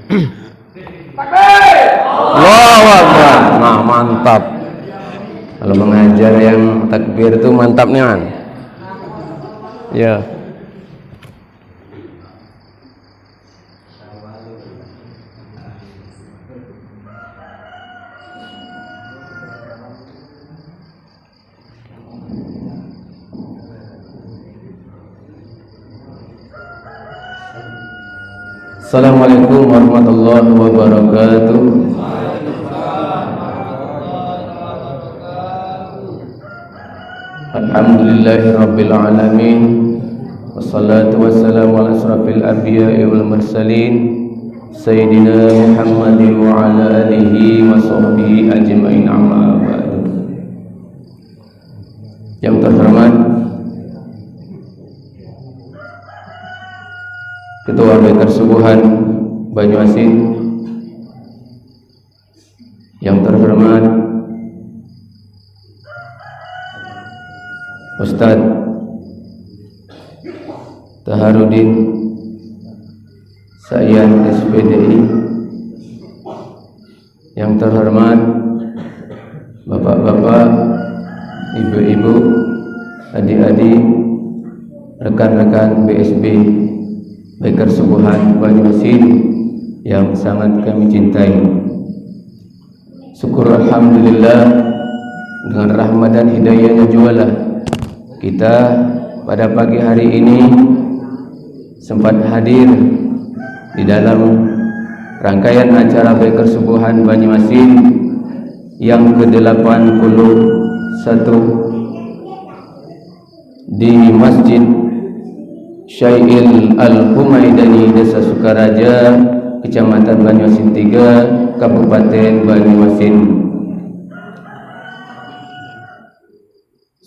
Allahu Akbar. Nah, mantap. Kalau mengajar yang takbir itu mantapnya kan? Ya. Assalamualaikum warahmatullahi wabarakatuh. Alhamdulillahi rabbil alamin. Wassalatu wassalamu ala asrafil anbiya'i wal mursalin Sayyidina Muhammadin wa ala alihi wa sahbihi ajma'in, amma ba'du. Yang terhormat Ketua Persubuhan Banyuasin, yang terhormat Ustaz Taharudin Sa'yan SPDI, yang terhormat Bapak-bapak, Ibu-ibu, adik-adik, rekan-rekan BSB Persubuhan Banyuasin yang sangat kami cintai. Syukur alhamdulillah, dengan rahmat dan hidayahnya jualah kita pada pagi hari ini sempat hadir di dalam rangkaian acara Persubuhan Banyuasin yang ke-81 di Masjid Syail Al-Humaidani, Desa Sukaraja, Kecamatan Banyuasin 3, Kabupaten Banyuasin.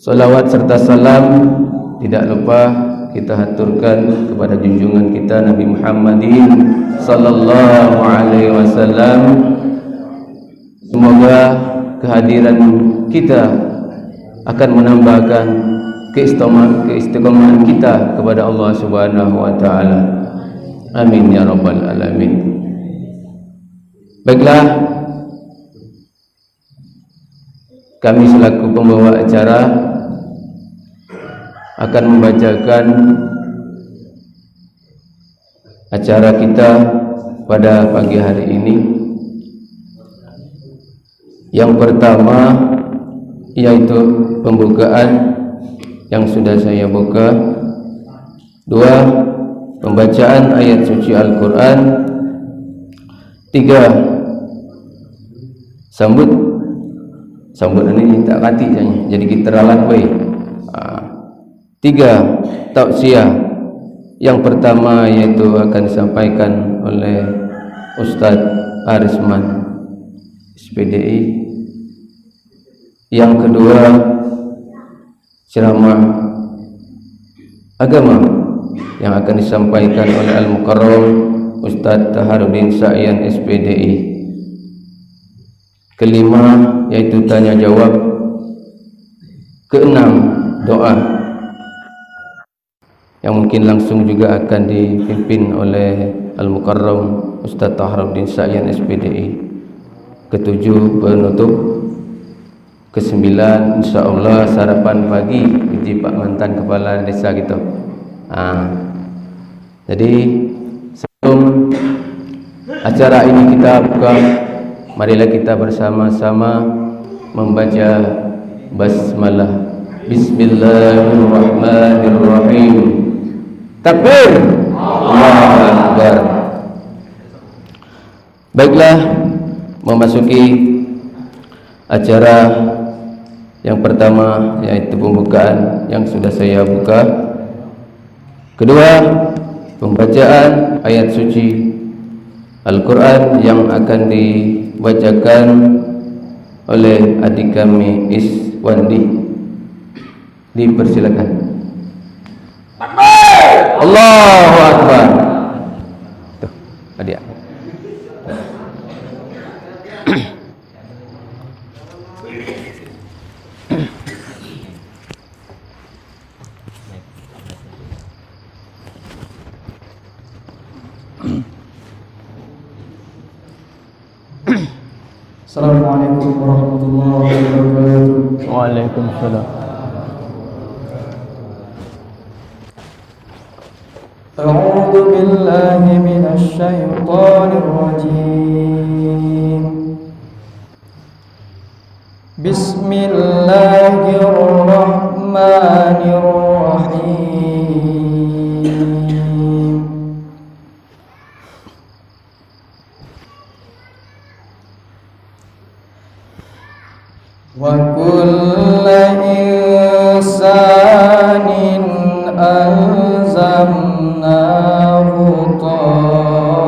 Salawat serta salam tidak lupa kita haturkan kepada junjungan kita Nabi Muhammadin sallallahu alaihi wasallam. Semoga kehadiran kita akan menambahkan keistiqomahan kita kepada Allah Subhanahu wa taala. Amin ya rabbal alamin. Baiklah, kami selaku pembawa acara akan membacakan acara kita pada pagi hari ini. Yang pertama yaitu pembukaan yang sudah saya buka. 2. Pembacaan ayat suci Al-Quran. 3. Sambut ini tak kati jadi kita ralat baik. 3. Tausiah. Yang pertama yaitu akan disampaikan oleh Ustaz Arisman SPDI. Yang kedua, ceramah agama yang akan disampaikan oleh Al-Mukarram Ustaz Taharudin Sa'yan SPDI. Kelima yaitu tanya jawab. Keenam, doa yang mungkin langsung juga akan dipimpin oleh Al-Mukarram Ustaz Taharudin Sa'yan SPDI. Ketujuh, penutup. Kesembilan, insyaAllah sarapan pagi uji Pak Mantan Kepala Desa gitu. Jadi sebelum acara ini kita buka, marilah kita bersama-sama membaca basmalah. Bismillahirrahmanirrahim. Takbir, Allahu Akbar. Baiklah, memasuki acara yang pertama yaitu pembukaan yang sudah saya buka. Kedua, pembacaan ayat suci Al-Quran yang akan dibacakan oleh adik kami Iswandi. Dipersilakan. Allahu Akbar. Tuh, adik. Assalamualaikum warahmatullahi wabarakatuh. Waalaikumsalam. A'udzu billahi minasy syaithanir rajim. Bismillahirrahmanirrahim. Wa kullu insanin alzamnahu ta'irahu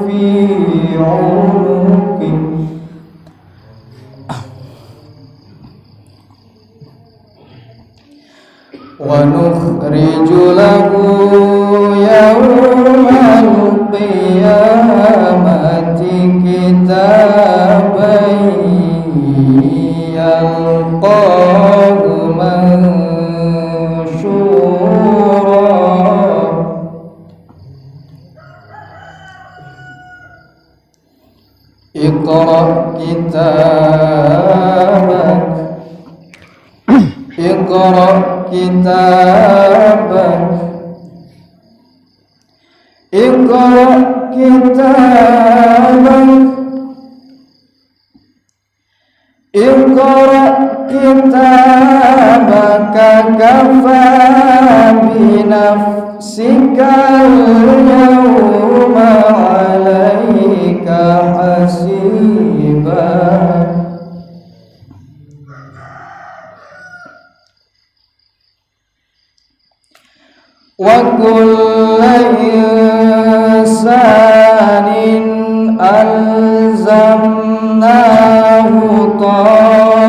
fi 'unuqih wa nukhriju lahu yawmal qiyamati kitaban yalqahu manshura. Iqra kitabak Iqra kitabak Iqra kitabak Iqra kitabaka kafa binafsika al-yawma 'alaika hasiba. Wa kullu insanin alzamnahu ta'irahu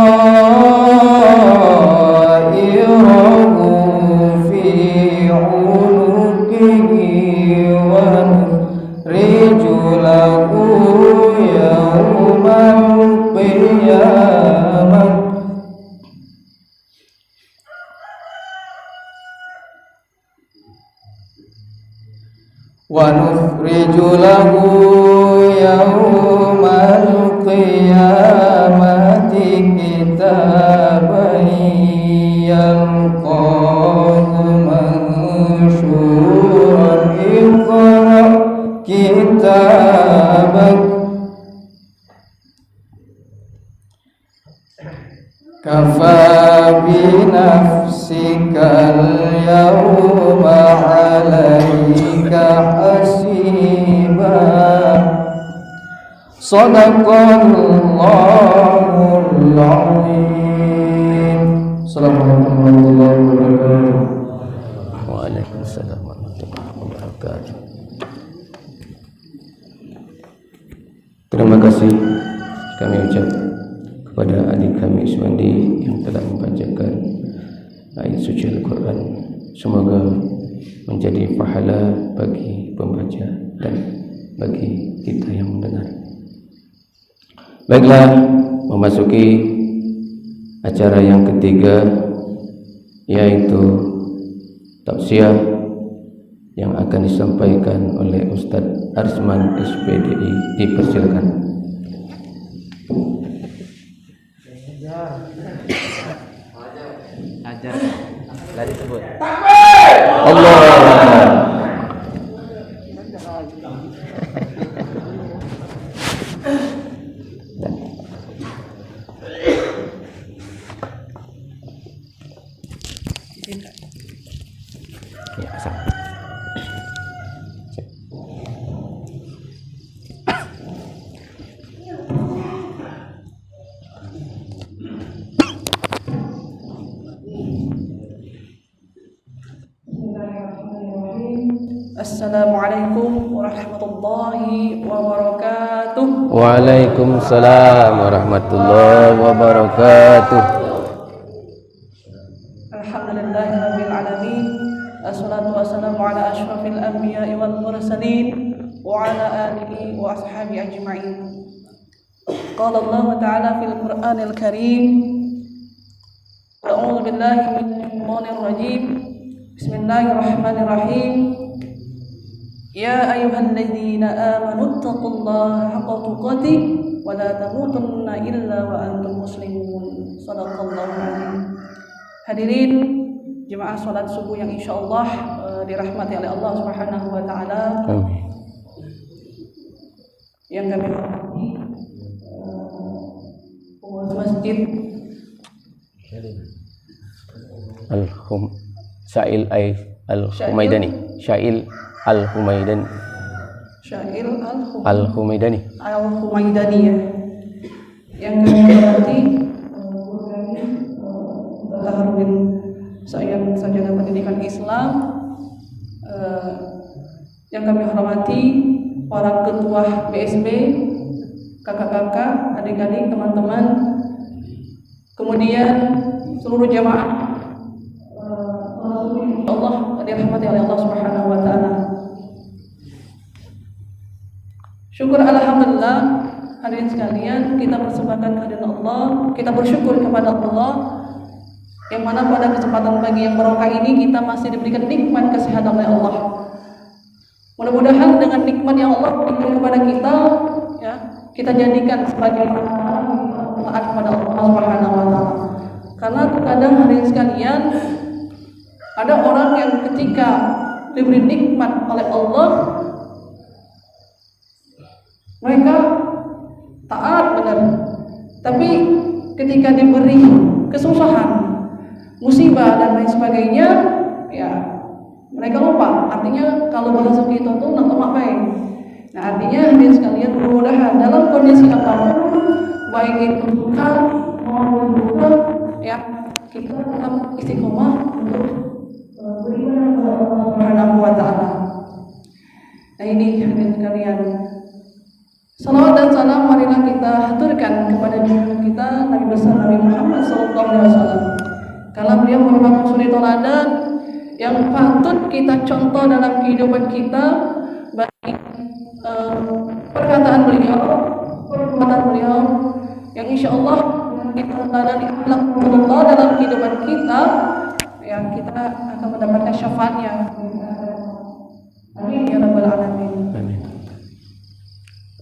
fi 'unuqihi wa nukhriju lahu yawmal qiyamah wa nukhriju lahu yawmal qiyamati kitaban yalqahu manshuran. Iqra kitabak kafa binafsika al-yawma 'alaika hasiba. Shadaqallahul 'azim. Assalamualaikum warahmatullahi wabarakatuh. Waalaikumsalam warahmatullahi wabarakatuh. Terima kasih kami ucap kepada adik kami Iswandi yang telah membacakan ayat suci Al-Quran. Semoga menjadi pahala bagi pembaca dan bagi kita yang mendengar. Baiklah, memasuki acara yang ketiga, yaitu tausiah yang akan disampaikan oleh Ustadz Arsman SPDI. Dipersilakan. Ajar lari sebut. Allah. Ya, sama. Assalamualaikum warahmatullahi wabarakatuh. Waalaikumsalam warahmatullahi wabarakatuh. Alhamdulillahirabbil alamin. Assalatu wassalamu ala asyrafil anbiya'i wal mursalin wa ala alihi wa ashabi ajma'in. Qala Allah ta'ala fil Qur'anil Karim. A'udzu billahi minasyaitonir rajim. Bismillahirrahmanirrahim. Ya ayyuhalladzina amanu taqullaha haqqa tuqatih wa la tamutunna illa wa antum muslimun. Shadaqallahu adzim. Hadirin jemaah salat subuh yang insyaallah dirahmati oleh Allah Subhanahu wa taala. Amin. Yang kami hormati pengurus masjid Syail Al-Humaidani. Syail Al-Humaidani. Syail Al-Humaidani. Al-Humaidani ya. Yang kami hormati Taharudin Sayang Sarjana Pendidikan Islam, yang kami hormati para ketua BSB, kakak-kakak, adik-adik, teman-teman, kemudian seluruh jamaah Allah dirahmati oleh Allah Subhanahu wa taala. Syukur alhamdulillah hadirin sekalian, kita persembahkan kehadiran Allah, kita bersyukur kepada Allah yang mana pada kesempatan pagi yang barokah ini kita masih diberikan nikmat kesehatan oleh Allah. Mudah-mudahan dengan nikmat yang Allah berikan kepada kita, ya, kita jadikan sebagai taat kepada Allah Subhanahu wa taala. Karena terkadang hadirin sekalian, ada orang yang ketika diberi nikmat oleh Allah, mereka taat benar, tapi ketika diberi kesusahan, musibah dan lain sebagainya, ya mereka lupa. Artinya kalau bahasa kita tuh nak main. Nah, artinya hadirin sekalian, mudah-mudahan dalam kondisi apapun, baik itu duka maupun duka, ya kita tetap istiqomah untuk beribadah kepada Allah Subhanahu wa taala. Nah, ini hadirin sekalian, salawat dan salam marilah kita haturkan kepada junjungan kita Nabi besar Nabi Muhammad SAW. Kalau beliau merupakan suri teladan yang patut kita contoh dalam kehidupan kita, baik perkataan beliau, perbuatan beliau, yang insya Allah kita teladani akhlak Allah dalam kehidupan kita, yang kita akan mendapatkan syafaatnya. Amin ya rabbal alamin. Amin.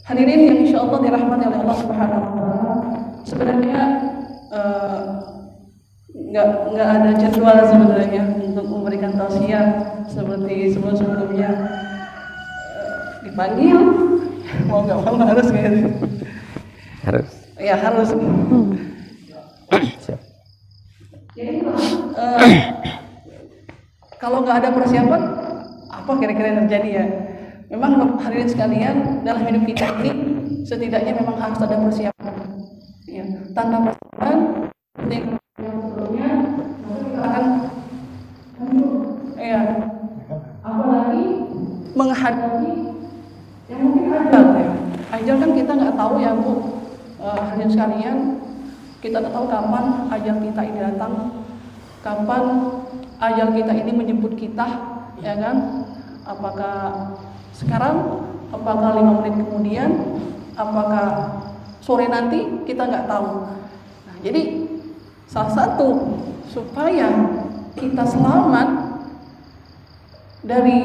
Hadirin yang insya Allah dirahmati oleh Allah Subhanahu wa taala. Sebenarnya nggak ada jadwal sebenarnya untuk memberikan tausiah seperti sebelum-sebelumnya. Dipanggil mau nggak mau harus gitu. Harus. Ya harus. Siap. Jadi kalau nggak ada persiapan, apa kira-kira yang terjadi ya? Memang hadirin sekalian, dalam hidup kita ini setidaknya memang harus ada persiapan. Ya, tanpa persiapan, yang sebelumnya kita akan, ya, apalagi menghadapi yang mungkin ajal ya. Ajal kan kita nggak tahu ya Bu, hadirin sekalian, kita nggak tahu kapan ajal kita ini datang, kapan ajal kita ini menjemput kita, ya kan? Apakah sekarang, apakah 5 menit kemudian, apakah sore nanti, kita nggak tahu. Nah, jadi salah satu supaya kita selamat dari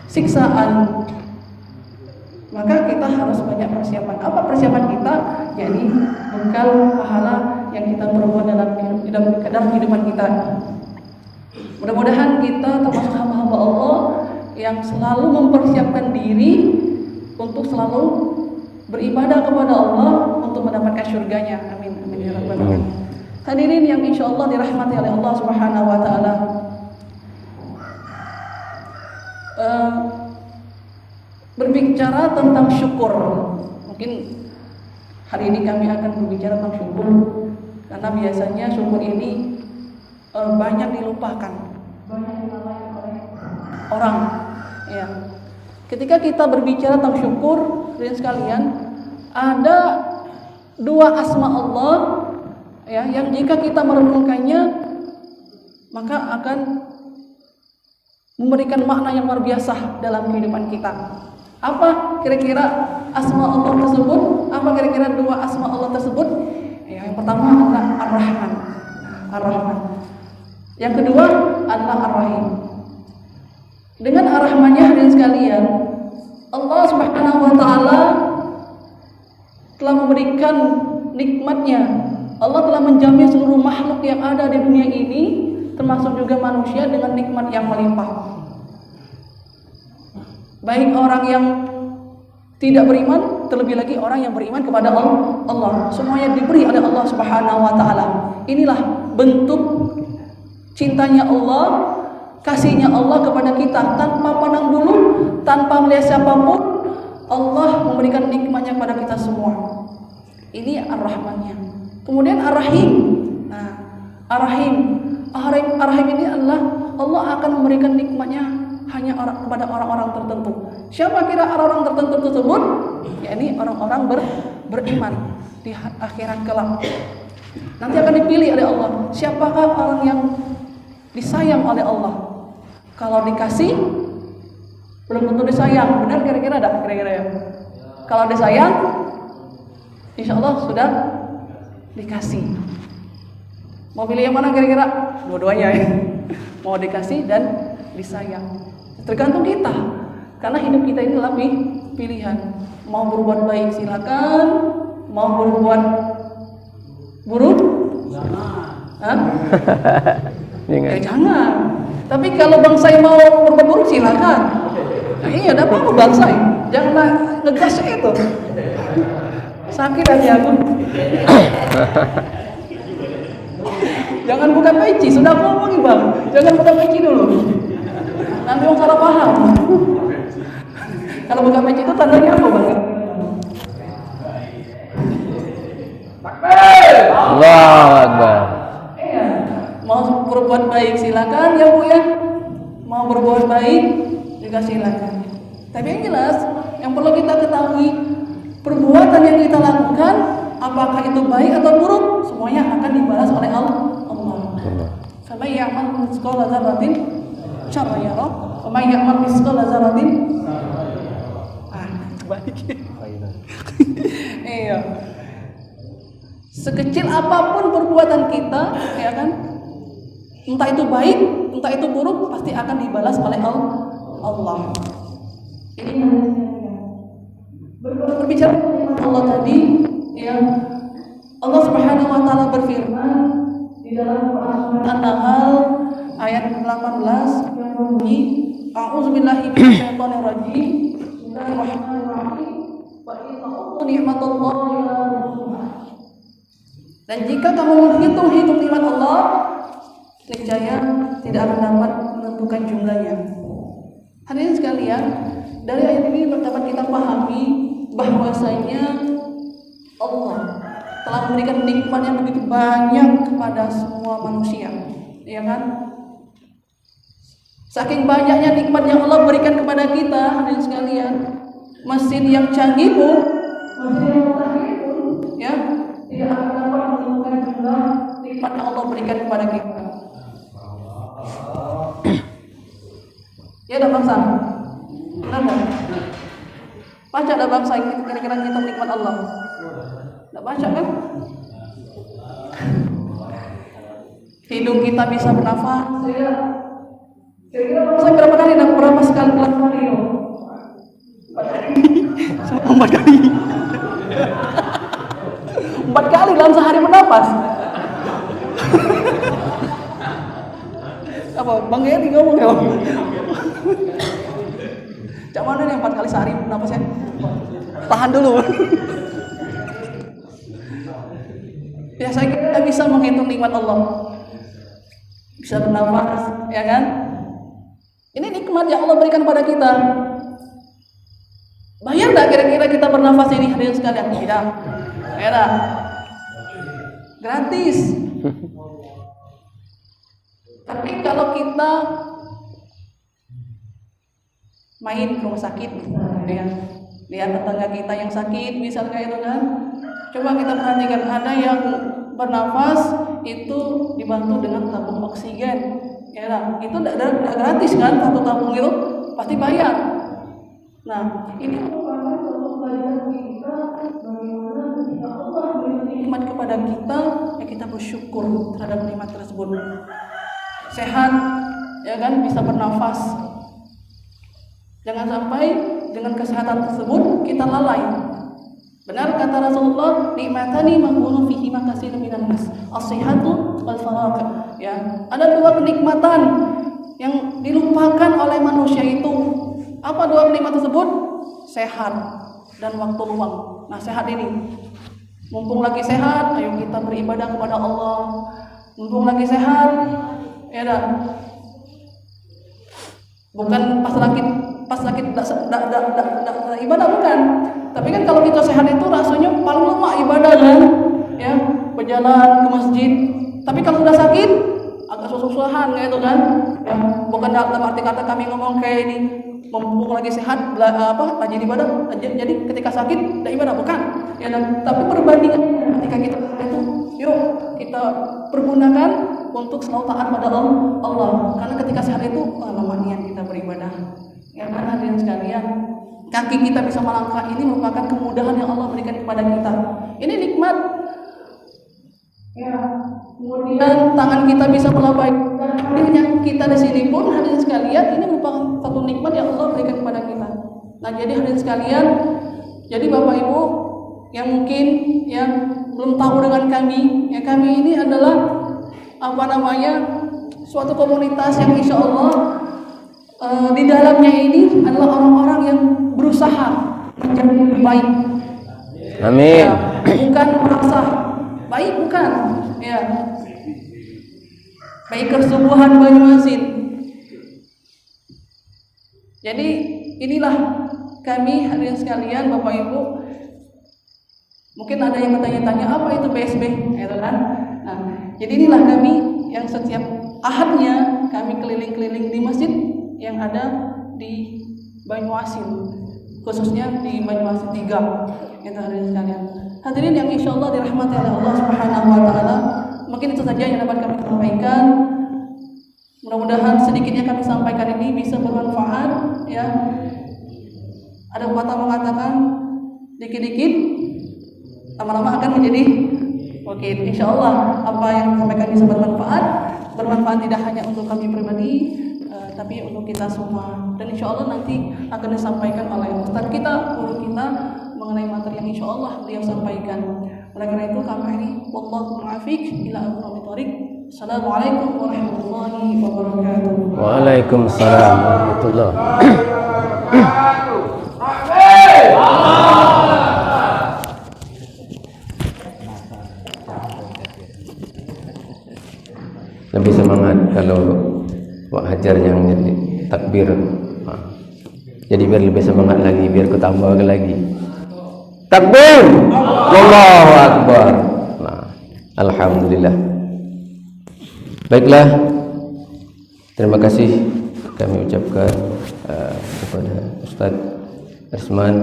siksaan, maka kita harus banyak persiapan. Apa persiapan kita? Jadi bekal pahala yang kita perbuat dalam kehidupan kita. Mudah-mudahan kita termasuk hamba-hamba Allah yang selalu mempersiapkan diri untuk selalu beribadah kepada Allah untuk mendapatkan syurganya. Amin. Amin ya rabbal alamin. Hadirin yang insya Allah dirahmati oleh Allah Subhanahu wa taala. Berbicara tentang syukur, mungkin hari ini kami akan berbicara tentang syukur, karena biasanya syukur ini banyak dilupakan, banyak dilalaikan oleh orang. Ya, ketika kita berbicara tentang syukur, hadirin sekalian, ada 2 asma Allah, ya, yang jika kita merenungkannya, maka akan memberikan makna yang luar biasa dalam kehidupan kita. Apa kira-kira asma Allah tersebut? Apa kira-kira 2 asma Allah tersebut? Ya, yang pertama adalah Ar-Rahman. Ar-Rahman. Yang kedua adalah Ar-Rahim. Dengan ar-Rahmannya hadirin sekalian, Allah Subhanahu wa taala telah memberikan nikmatnya. Allah telah menjamin seluruh makhluk yang ada di dunia ini, termasuk juga manusia, dengan nikmat yang melimpah. Baik orang yang tidak beriman, terlebih lagi orang yang beriman kepada Allah. Semuanya diberi oleh Allah Subhanahu wa taala. Inilah bentuk cintanya Allah, kasihnya Allah kepada kita, tanpa pandang bulu, tanpa melihat siapapun. Allah memberikan nikmatnya kepada kita semua. Ini ar-Rahmannya. Kemudian ar-Rahim. Nah, ar-Rahim ini adalah Allah akan memberikan nikmatnya hanya kepada orang-orang tertentu. Siapa kira orang-orang tertentu tersebut? Yakni orang-orang beriman di akhirat kelak. Nanti akan dipilih oleh Allah. Siapakah orang yang disayang oleh Allah? Kalau dikasih, belum tentu disayang. Benar kira-kira ada? Kira-kira ya. Kalau disayang, insya Allah sudah dikasih. Mau pilih yang mana kira-kira? Dua-duanya ya. Mau dikasih dan disayang. Tergantung kita. Karena hidup kita ini adalah pilihan. Mau berbuat baik silakan, mau berbuat buruk? Jangan. Jangan. Tapi kalau bangsai mau berbuat buruk silakan. Nah, iya, ada apa bangsai? Janganlah ngegas itu. Sakit hati aku. Jangan buka peci, sudah aku ngomongin bang. Jangan buka peci dulu. Nanti orang salah paham. Kalau buka peci itu tandanya apa bang? Allahu Akbar. Iya. Mau berbuat baik silakan ya bu ya. Mau berbuat baik juga silakan. Tapi yang jelas, yang perlu kita ketahui, perbuatan yang kita lakukan, apakah itu baik atau buruk, semuanya akan dibalas oleh Allah. Faman ya'mal mithqala dzarratin syarran yarah, wa man ya'mal mithqala dzarratin balik. Iya. Sekecil apapun perbuatan kita, ya kan? Entah itu baik, entah itu buruk, pasti akan dibalas oleh Allah. Ini berbicara Allah tadi, ya. Allah Subhanahu wa taala berfirman di dalam Quran An-Nahl ayat 18 yang berbunyi, A'udzubillahi minasyaitonir rajim. Bismillahirrahmanirrahim. Wa inna ni'matallahi la tuhsuha. Dan jika kamu menghitung nikmat Allah, niscaya tidak akan dapat menentukan jumlahnya. Hadirin sekalian, dari ayat ini dapat kita pahami bahwasanya Allah telah memberikan nikmat yang begitu banyak kepada semua manusia, ya kan? Saking banyaknya nikmat yang Allah berikan kepada kita, hadirin sekalian, mesin yang canggih pun, ya, tidak akan dapat menemukan jumlah nikmat yang Allah berikan kepada kita. Ya, ada bangsa. Kenapa? Baca ada bangsa kira-kira kita nikmat Allah. Tidak baca kan? Hidung kita bisa bernafas. Kira-kira bangsa berapa kali dan berapa sekali melakukan itu? 4 kali. 4 kali dalam sehari bernafas. Apa? Bang Geri ngomong ya? Cak mana nih 4 kali sehari bernafasnya? Tahan dulu. Ya, saya kira kita bisa menghitung nikmat Allah. Bisa bernafas, ya kan? Ini nikmat yang Allah berikan pada kita. Bayar tak kira-kira kita bernafas ini, hadirin sekalian? Tidak. Tidak. Gratis. Tapi kalau kita main ke rumah sakit, ya, lihat tetangga kita yang sakit, misalnya itu kan, coba kita perhatikan, ada yang bernafas itu dibantu dengan tabung oksigen, ya, itu tidak gratis kan, satu tabung itu pasti bayar. Nah, ini merupakan satu pelajaran kita bagaimana ketika Allah beri nikmat kepada kita, ya kita bersyukur terhadap nikmat tersebut. Sehat, ya kan, bisa bernafas. Jangan sampai dengan kesehatan tersebut kita lalai. Benar kata Rasulullah, nikmatani mahbunu fihi makasirun minan nas, as-sihhatu wal faragh. Ya, ada dua kenikmatan yang dilupakan oleh manusia itu. Apa dua kenikmatan tersebut? Sehat dan waktu luang. Nah, sehat ini. Mumpung lagi sehat, ayo kita beribadah kepada Allah. Mumpung lagi sehat, ya dah. Bukan pas sakit ibadah, bukan. Tapi kan kalau kita sehat itu rasanya paling lama ibadah kan, ya, berjalan ke masjid. Tapi kalau sudah sakit agak susah-susahan gitu kan, ya. Bukan dalam arti kata kami ngomong kayak ini, mumpung lagi sehat rajin ibadah, jadi ketika sakit tidak ibadah, bukan. Ya, dan tapi perbandingan ketika kita itu, yuk kita pergunakan untuk selalu taat pada Allah. Karena ketika sehat itu lama niat kita beribadah. Ya, karena hadirin sekalian, kaki kita bisa melangkah ini merupakan kemudahan yang Allah berikan kepada kita. Ini nikmat. Ya, kemudian tangan kita bisa melambaikan hadirnya kita di sini pun, hadirin sekalian, ini merupakan satu nikmat yang Allah berikan kepada kita. Nah, jadi hadirin sekalian, jadi Bapak Ibu yang mungkin yang belum tahu dengan kami, ya, kami ini adalah suatu komunitas yang insya Allah di dalamnya ini adalah orang-orang yang berusaha menjadi lebih baik. Amin. Ya, bukan merasa baik, bukan. Ya. Baik kesubuhan Banyuasin. Jadi inilah kami hadirin sekalian, Bapak Ibu. Mungkin ada yang bertanya-tanya apa itu BSB, gitu kan? Nah, jadi inilah kami yang setiap ahadnya kami keliling-keliling di masjid yang ada di Banyuasin, khususnya di Banyuasin 3. Itu hadirin sekalian. Hadirin yang insya Allah dirahmati oleh Allah Subhanahu Wa Taala. Mungkin itu saja yang dapat kami sampaikan. Mudah-mudahan sedikitnya kami sampaikan ini bisa bermanfaat. Ya, ada pepatah mengatakan dikit-dikit lama-lama akan menjadi bukit. Insya Allah apa yang disampaikan bisa bermanfaat tidak hanya untuk kami pribadi, tapi untuk kita semua. Dan insya Allah nanti akan disampaikan oleh Ustaz kita, guru kita, mengenai materi yang insya Allah beliau sampaikan. Oleh karena itu kami ini wallahu muwaffiq ila aqwamit thoriq. Assalamualaikum warahmatullahi wabarakatuh. Waalaikumsalam warahmatullahi wabarakatuh. Lebih semangat kalau Pak Hajar yang jadi takbir. Jadi biar lebih semangat lagi, biar kutambah lagi. Takbir! Allahu Akbar. Nah, alhamdulillah. Baiklah. Terima kasih kami ucapkan kepada Ustaz Arsman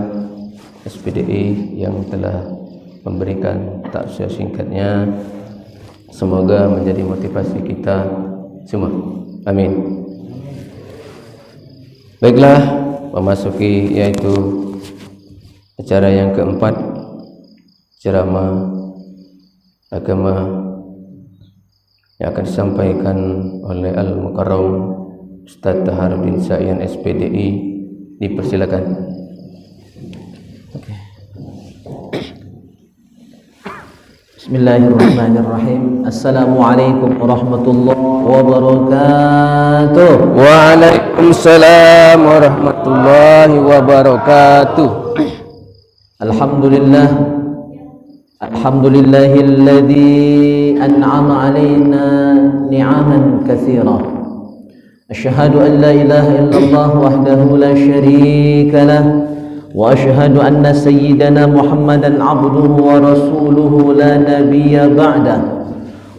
SPDI yang telah memberikan tafsir singkatnya. Semoga menjadi motivasi kita semua. Amin. Baiklah, memasuki yaitu acara yang keempat, ceramah agama yang akan disampaikan oleh Al-Mukarram Ustaz Taharuddin Sa'yan SPDI. Dipersilakan. Bismillahirrahmanirrahim. Assalamualaikum warahmatullahi wabarakatuh. Waalaikumsalam warahmatullahi wabarakatuh. Alhamdulillah. Alhamdulillahilladzi an'ama alaina ni'aman katsira. Asyhadu an la ilaha illallah wahdahu la syarika lah. وأشهد أن سيدنا محمدا عبده ورسوله لا نبي بعده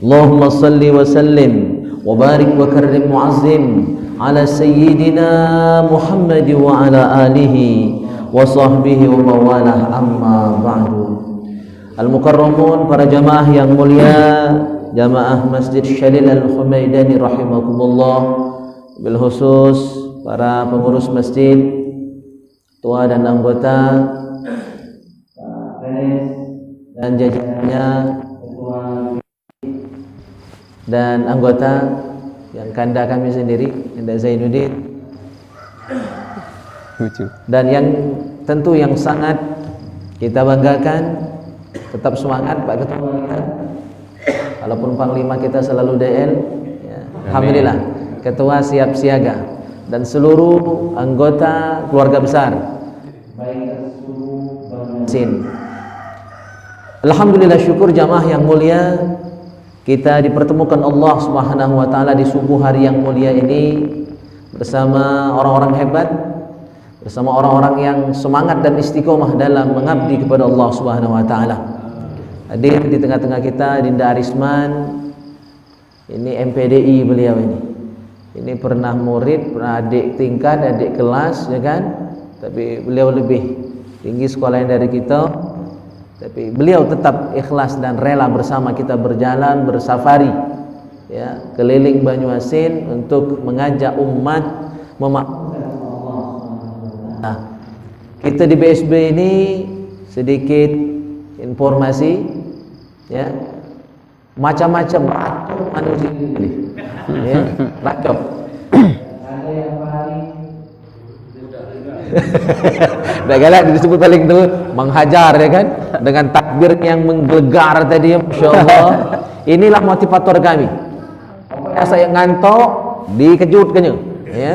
اللهم صل وسلم وبارك وكرم وعظم على سيدنا محمد وعلى آله وصحبه ومواله أما بعد. Al-Mukarramun, para jamaah yang mulia, jamaah Masjid Syalil Al-Khumaidani rahimakumullah, bil khusus para pengurus masjid, ketua dan anggota, dan jajarannya, ketua dan anggota yang kanda kami sendiri, Anda Zainuddin, Dan yang tentu yang sangat kita banggakan, tetap semangat Pak Ketua kita. Walaupun Panglima kita selalu DL, ya, alhamdulillah Ketua siap siaga dan seluruh anggota keluarga besar. Alhamdulillah, syukur jamaah yang mulia, kita dipertemukan Allah Subhanahu wa taala di subuh hari yang mulia ini bersama orang-orang hebat, bersama orang-orang yang semangat dan istiqomah dalam mengabdi kepada Allah Subhanahu wa taala. Hadir di tengah-tengah kita Dinda Arisman, ini MPDI beliau ini. Ini pernah murid, pernah adik tingkat, adik kelas, ya kan? Tapi beliau lebih tinggi sekolahnya dari kita. Tapi beliau tetap ikhlas dan rela bersama kita berjalan, bersafari, ya, keliling Banyuasin untuk mengajak umat memaafkan Allah. Nah, kita di BSB ini sedikit informasi, ya, macam-macam manusia ini, ya, racun. Ada yang paling dah galak disebut paling tu menghajar, ya kan, dengan takbir yang menggelegar tadi, Masya Allah. Inilah motivator kami. Pokoknya saya ngantok dikejutkannya, ya,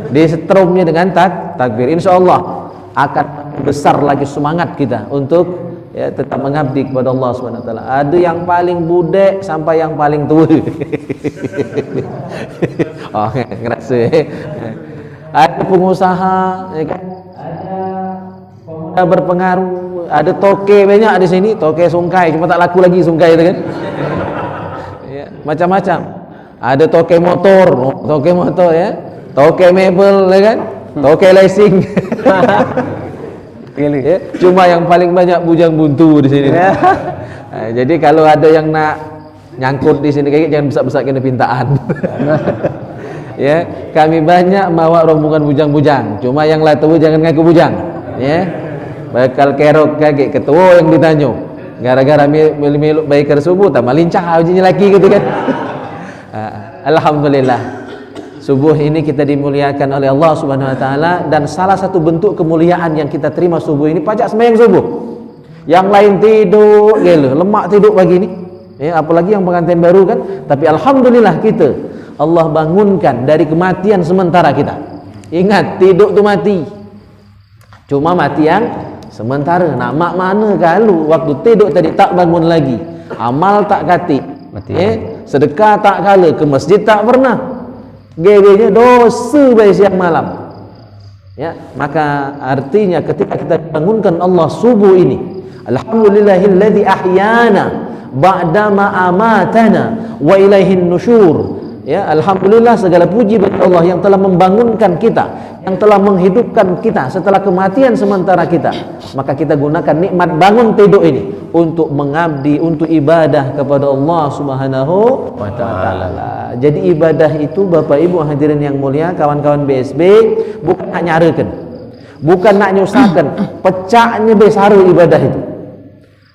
disetrumnya dengan takbir. Insya Allah akan besar lagi semangat kita untuk, ya, tetap mengabdi kepada Allah Subhanahu wa taala. Ada yang paling budek sampai yang paling tua. Oh, ngerasa. Ada pengusaha, ya kan? Ada pemuda berpengaruh, ada toke banyak di sini, toke sungkai, cuma tak laku lagi sungkai itu kan. Ya, macam-macam. Ada toke motor, ya. Toke mebel, ya kan? Toke leasing. Ya, cuma yang paling banyak bujang buntu di sini. Nah, jadi kalau ada yang nak nyangkut di sini kayak jangan besar-besar kena pintaan. Ya, kami banyak bawa rombongan bujang-bujang. Cuma yang lah tahu jangan ngaku bujang. Ya, bakal kerok kaget ketua yang ditanya. Gara-gara meluk baik subuh, tambah lincah ujinya lagi gitu kan. Alhamdulillah. Subuh ini kita dimuliakan oleh Allah Subhanahu wa taala, dan salah satu bentuk kemuliaan yang kita terima subuh ini pajak sembahyang subuh. Yang lain tidur, gelo, lemak tidur pagi ini. Ya, apalagi yang pengantin baru kan. Tapi alhamdulillah kita Allah bangunkan dari kematian sementara kita. Ingat, tidur tu mati. Cuma mati yang sementara. Nak mak mana kalau waktu tidur tadi tak bangun lagi. Amal tak kati. Sedekah tak kala, ke masjid tak pernah. Gegenya dosa baik siang malam. Ya, maka artinya ketika kita bangunkan Allah subuh ini, alhamdulillahilladzi ahyana ba'dama amatana wa ilaihin nusyur. Ya, alhamdulillah segala puji bagi Allah yang telah membangunkan kita, yang telah menghidupkan kita setelah kematian sementara kita. Maka kita gunakan nikmat bangun tidur ini untuk mengabdi, untuk ibadah kepada Allah Subhanahu wa taala. Jadi ibadah itu Bapak Ibu hadirin yang mulia, kawan-kawan BSB, bukan nak nyarakan, bukan nak nyusahkan, pecahnya besar ibadah itu.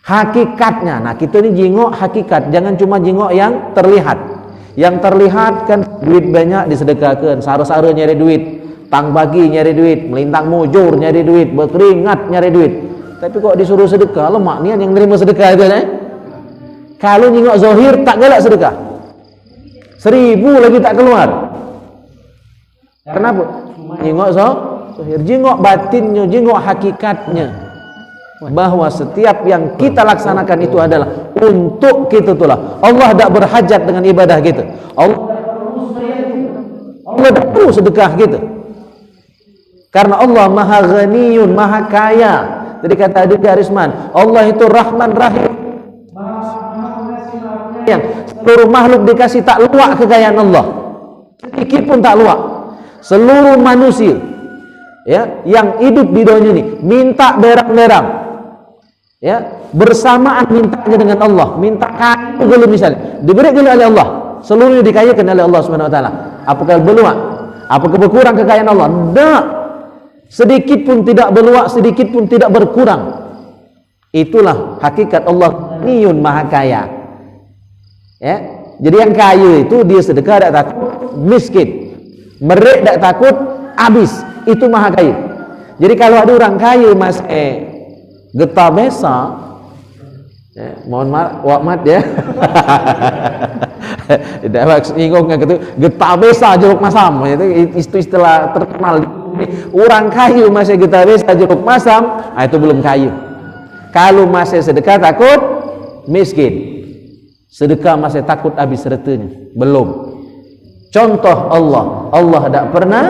Hakikatnya, nah kita ni jingok hakikat, jangan cuma jingok yang terlihat. Yang terlihat kan duit banyak disedekahkan, sara-sara nyari duit, tang pagi nyari duit, melintang mujur nyari duit, berkeringat nyari duit. Tapi kok disuruh sedekah, lemak nian yang nerima sedekah itu, Kalau jingok zahir tak galak sedekah, 1000 lagi tak keluar. Kenapa? Jingok zahir, jingok batinnya, jingok hakikatnya, bahwa setiap yang kita laksanakan itu adalah untuk kita itulah. Allah tak berhajat dengan ibadah kita. Allah tak perlu sedekah kita. Karena Allah Maha Ghaniyun, Maha Kaya. Tadi kata Dinda Arisman, Allah itu Rahman Rahim. Yang seluruh makhluk dikasih tak luak kekayaan Allah. Sedikit pun tak luak. Seluruh manusia, ya, yang hidup di dunia ini minta berang-berang, ya, bersamaan mintanya dengan Allah, minta kaya dulu misalnya, diberi dulu oleh Allah, seluruhnya dikayakan oleh Allah Subhanahu wa taala. Apakah berluak? Apakah berkurang kekayaan Allah? Tidak. Sedikit pun tidak berluak, sedikit pun tidak berkurang. Itulah hakikat Allah Niyun Maha Kaya. Ya, jadi yang kaya itu dia sedekah tak takut miskin, merek tak takut habis, itu Maha Kaya. Jadi kalau ada orang kaya masih getah besa, mohon maaf, wakmat ya. Tidak maksud nyinggung gitu, getah besa jeruk masam, itu istilah terkenal. Orang kaya masih getah besa jeruk masam, itu belum kaya. Kalau masih sedekah takut miskin, sedekah masih takut habis hartanya, belum. Contoh Allah tidak pernah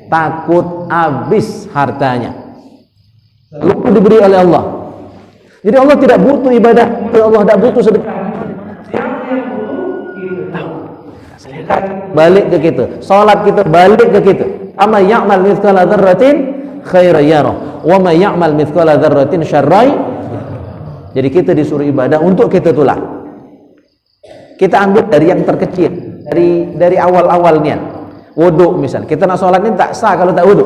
takut habis hartanya. Lalu diberi oleh Allah. Jadi Allah tidak butuh ibadah, Allah tidak butuh sedekah. Balik ke kita, salat kita balik ke kita. Amma ya'mal mithqala dzarratin khairan yarah, wa ma ya'mal mithqala dzarratin syarran. Jadi kita disuruh ibadah untuk kita tulah. Kita ambil dari yang terkecil, dari awal-awalnya. Wudu misal, kita nak salat ini tak sah kalau tak wudu.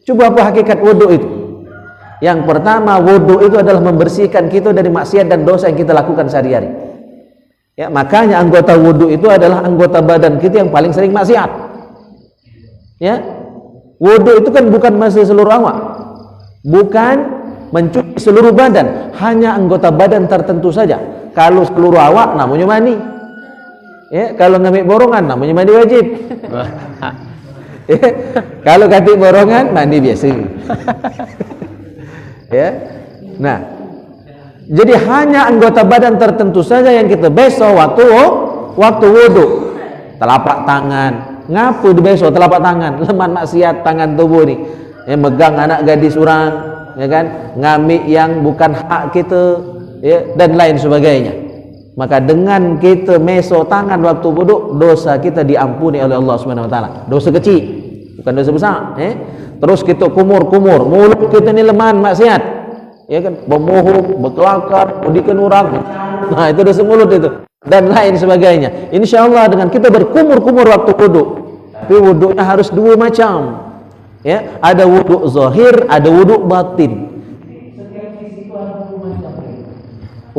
Coba apa hakikat wudu itu? Yang pertama, wudu itu adalah membersihkan kita dari maksiat dan dosa yang kita lakukan sehari-hari. Ya, makanya anggota wudu itu adalah anggota badan kita yang paling sering maksiat. Ya, wudu itu kan bukan masih seluruh awak, bukan mencuci seluruh badan, hanya anggota badan tertentu saja. Kalau seluruh awak namanya mandi. Ya, kalau ngambil borongan namanya mandi wajib. Ya, kalau katik borongan mandi biasa. Ya, nah, jadi hanya anggota badan tertentu saja yang kita besok waktu wudu. Telapak tangan, ngapu di besok telapak tangan, leman maksiat tangan tubuh ni, megang anak gadis orang, ya kan, ngambil yang bukan hak kita, ya, dan lain sebagainya. Maka dengan kita meso tangan waktu wudu, dosa kita diampuni oleh Allah Subhanahu wa taala. Dosa kecil, bukan dosa besar, Terus kita kumur-kumur, mulut kita ni leman maksiat. Ya kan, bermohong, berkelakar, mudikan orang. Nah, itu dosa mulut itu dan lain sebagainya. Insyaallah dengan kita berkumur-kumur waktu wudu. Tapi wudunya harus dua macam. Ya, ada wudu zahir, ada wudu batin.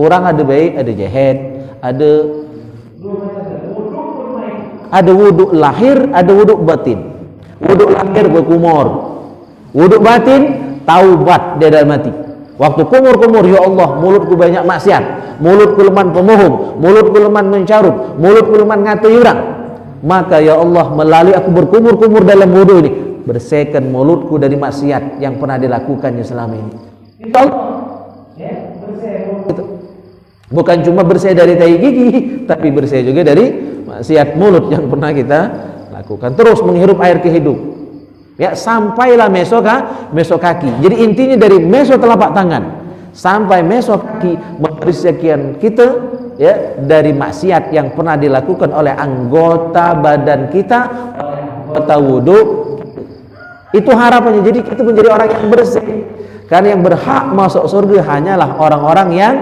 Orang ada baik, ada jahat, ada wudu lahir, ada wudu batin. Wudu lahir berkumur, wudu batin taubat dia dalam hati. Waktu kumur-kumur, ya Allah, mulutku banyak maksiat, mulutku leman pemohong, mulutku leman mencarut, mulutku leman ngatai orang. Maka ya Allah, melalui aku berkumur-kumur dalam wudu ini, bersihkan mulutku dari maksiat yang pernah dilakukannya selama ini. Bukan cuma bersih dari tai gigi, tapi bersih juga dari maksiat mulut yang pernah kita lakukan. Terus menghirup air kehidup, ya, sampailah meso kaki. Jadi intinya dari meso telapak tangan sampai meso kaki membersihkan kita, ya, dari maksiat yang pernah dilakukan oleh anggota badan kita, anggota wudu. Itu harapannya. Jadi kita menjadi orang yang bersih. Karena yang berhak masuk surga hanyalah orang-orang yang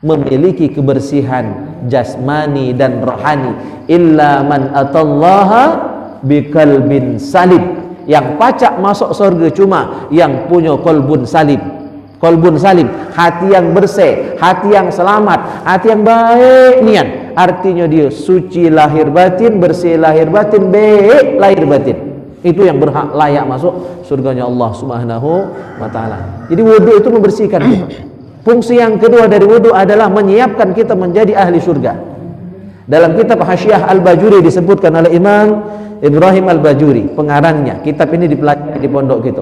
memiliki kebersihan jasmani dan rohani. Illa man atallaha biqalbin salim. Yang pacak masuk surga cuma yang punya kolbun salim. Kolbun salim, hati yang bersih, hati yang selamat, hati yang baik niat. Artinya dia suci lahir batin, bersih lahir batin, baik lahir batin. Itu yang berhak layak masuk surganya Allah Subhanahu wa taala. Jadi wudu itu membersihkan kita. Fungsi yang kedua dari wudu adalah menyiapkan kita menjadi ahli surga. Dalam kitab Hasyiah Al-Bajuri disebutkan oleh Imam Ibrahim Al-Bajuri, pengarangnya. Kitab ini dipelajari di pondok kita,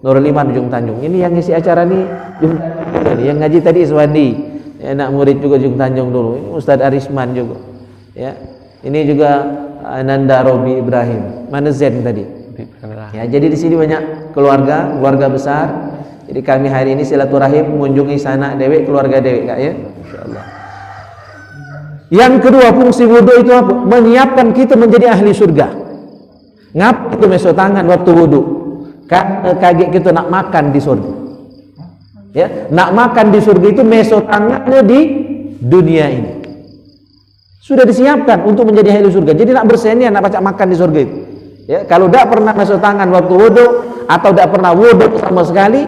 Nurul Iman Ujung Tanjung. Ini yang ngisi acara ni Ujung Tanjung. Yang ngaji tadi Iswandi, anak murid juga Ujung Tanjung dulu. Ini Ustaz Arisman juga. Ya. Ini juga Ananda Robi Ibrahim. Mana Zen tadi? Ya, jadi di sini banyak keluarga besar. Jadi kami hari ini silaturahim mengunjungi sanak dewek, keluarga dewek, Kak, ya. Insyaallah. Yang kedua fungsi wudu itu apa? Menyiapkan kita menjadi ahli surga. Ngapa itu meso tangan waktu wudu? Karena kaget kita nak makan di surga. Ya, nak makan di surga itu meso tangannya di dunia ini. Sudah disiapkan untuk menjadi ahli surga. Jadi nak bersihnya nak baca makan di surga itu. Ya, kalau tidak pernah meso tangan waktu wudu atau tidak pernah wudu sama sekali,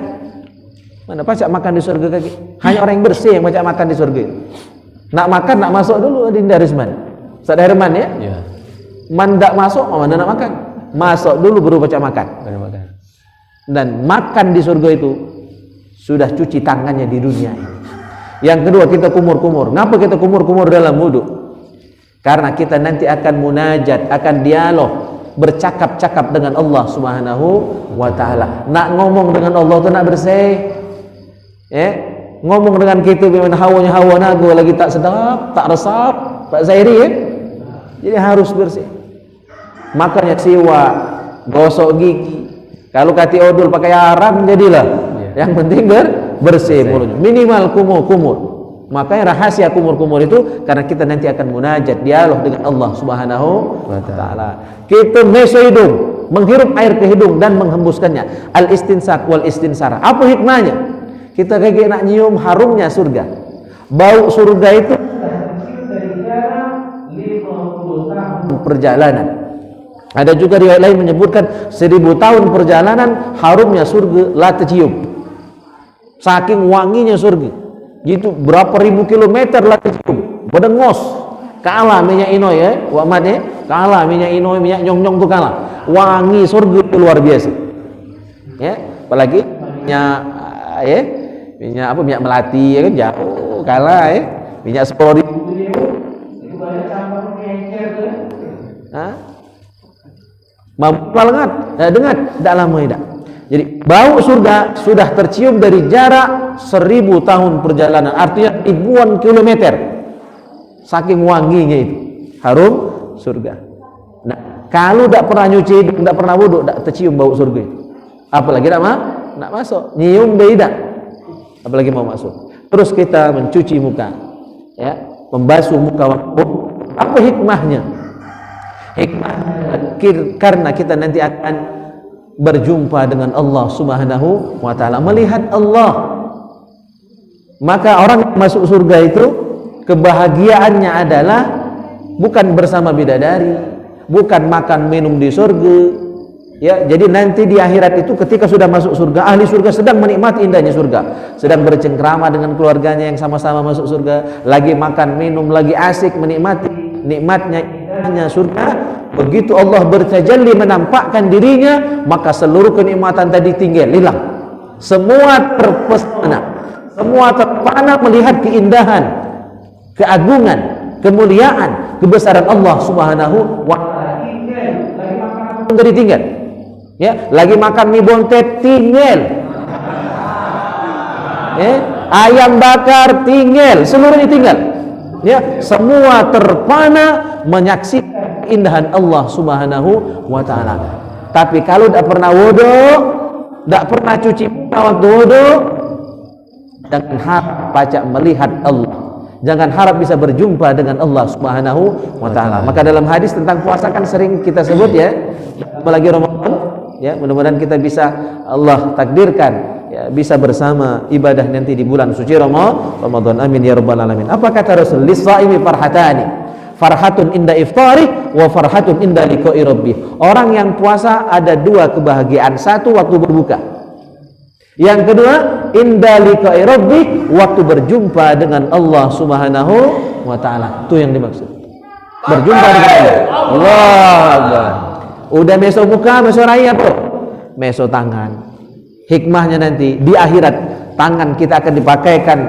mana pacak makan di surga kaki? Hanya orang yang bersih yang pacak makan di surga itu. Nak makan, nak masuk dulu Dinda Rizman, Ustaz Herman, ya? Ya. Man tak masuk, mana nak makan? Masuk dulu baru pacak makan. Baru makan. dan makan di surga itu sudah cuci tangannya di dunia ini. Yang kedua, kita kumur-kumur. Ngapa kita kumur-kumur dalam wudu? Karena kita nanti akan munajat, akan dialog, bercakap-cakap dengan Allah Subhanahu wa taala. Nak ngomong dengan Allah tu nak bersih. Ngomong dengan kita memang hawanya hawa nago lagi tak sedap, tak resap, tak zairi Jadi harus bersih. Makanya siwak, gosok gigi. Kalau kati odol pakai arang jadilah. Yang penting bersih mulutnya. Minimal kumur-kumur. Makanya rahasia kumur-kumur itu karena kita nanti akan munajat, dialog dengan Allah Subhanahu wa taala. Kita meso hidung, menghirup air ke hidung dan menghembuskannya. Al-istinsak wal istinsara. Apa hikmahnya? Kita kayak nak nyium harumnya surga. Bau surga itu dari jarak 50 tahun perjalanan. Ada juga riwayat lain menyebutkan 1000 tahun perjalanan harumnya surga la tercium. Saking wanginya surga. Gitu berapa ribu kilometer lah tercium. Bedengos. Kalah minyak inoy Wamat kalah minyak inoy, minyak nyong-nyong tu kalah. Wangi surga itu luar biasa. Apalagi minyak melati kan jauh kalah minyak 10.000 itu banyak campur encer tu mampu banget dengar tidak lama tidak. Jadi bau surga sudah tercium dari jarak 1000 tahun perjalanan, artinya ribuan kilometer, saking wanginya itu harum surga. Nah, kalau tidak pernah nyuci, tidak pernah wudhu, tidak tercium bau surga itu, apalagi nak masuk nyium beda, apalagi mau masuk. Terus kita mencuci muka, membasuh muka waktu. Apa hikmahnya? Hikmahnya karena kita nanti akan berjumpa dengan Allah Subhanahu wa taala, melihat Allah. Maka orang yang masuk surga itu kebahagiaannya adalah bukan bersama bidadari, bukan makan minum di surga. Jadi nanti di akhirat itu ketika sudah masuk surga, ahli surga sedang menikmati indahnya surga, sedang bercengkrama dengan keluarganya yang sama-sama masuk surga, lagi makan minum, lagi asik menikmati nikmatnya indahnya surga. Begitu Allah bertajalli menampakkan dirinya, maka seluruh kenikmatan tadi tinggal, hilang. Semua terpesona, semua terpana melihat keindahan, keagungan, kemuliaan, kebesaran Allah Subhanahu wa taala. Lagi makan dari tinggal. Lagi makan mie bontet tinggal. Ayam bakar tinggal, seluruhnya tinggal. Semua terpana menyaksikan keindahan Allah Subhanahu wa taala. Tapi kalau tidak pernah wudu, tidak pernah cuci muka waktu wudu, jangan harap pacak melihat Allah. Jangan harap bisa berjumpa dengan Allah Subhanahu wa taala. Maka dalam hadis tentang puasa kan sering kita sebut apalagi Ramadan. Mudah-mudahan kita bisa Allah takdirkan bisa bersama ibadah nanti di bulan suci Ramadan. Amin ya rabbal alamin. Apa kata Rasul? Lis-shaimi farhatani. Farhatun inda iftari wa farhatun inda liqa'i rabbih. Orang yang puasa ada dua kebahagiaan. Satu waktu berbuka. Yang kedua, inda liqa'i rabbih, waktu berjumpa dengan Allah Subhanahu wa taala. Itu yang dimaksud. Berjumpa dengan Allah. Allah Akbar. Udah meso muka, meso raya tuh, meso tangan. Hikmahnya nanti di akhirat tangan kita akan dipakaikan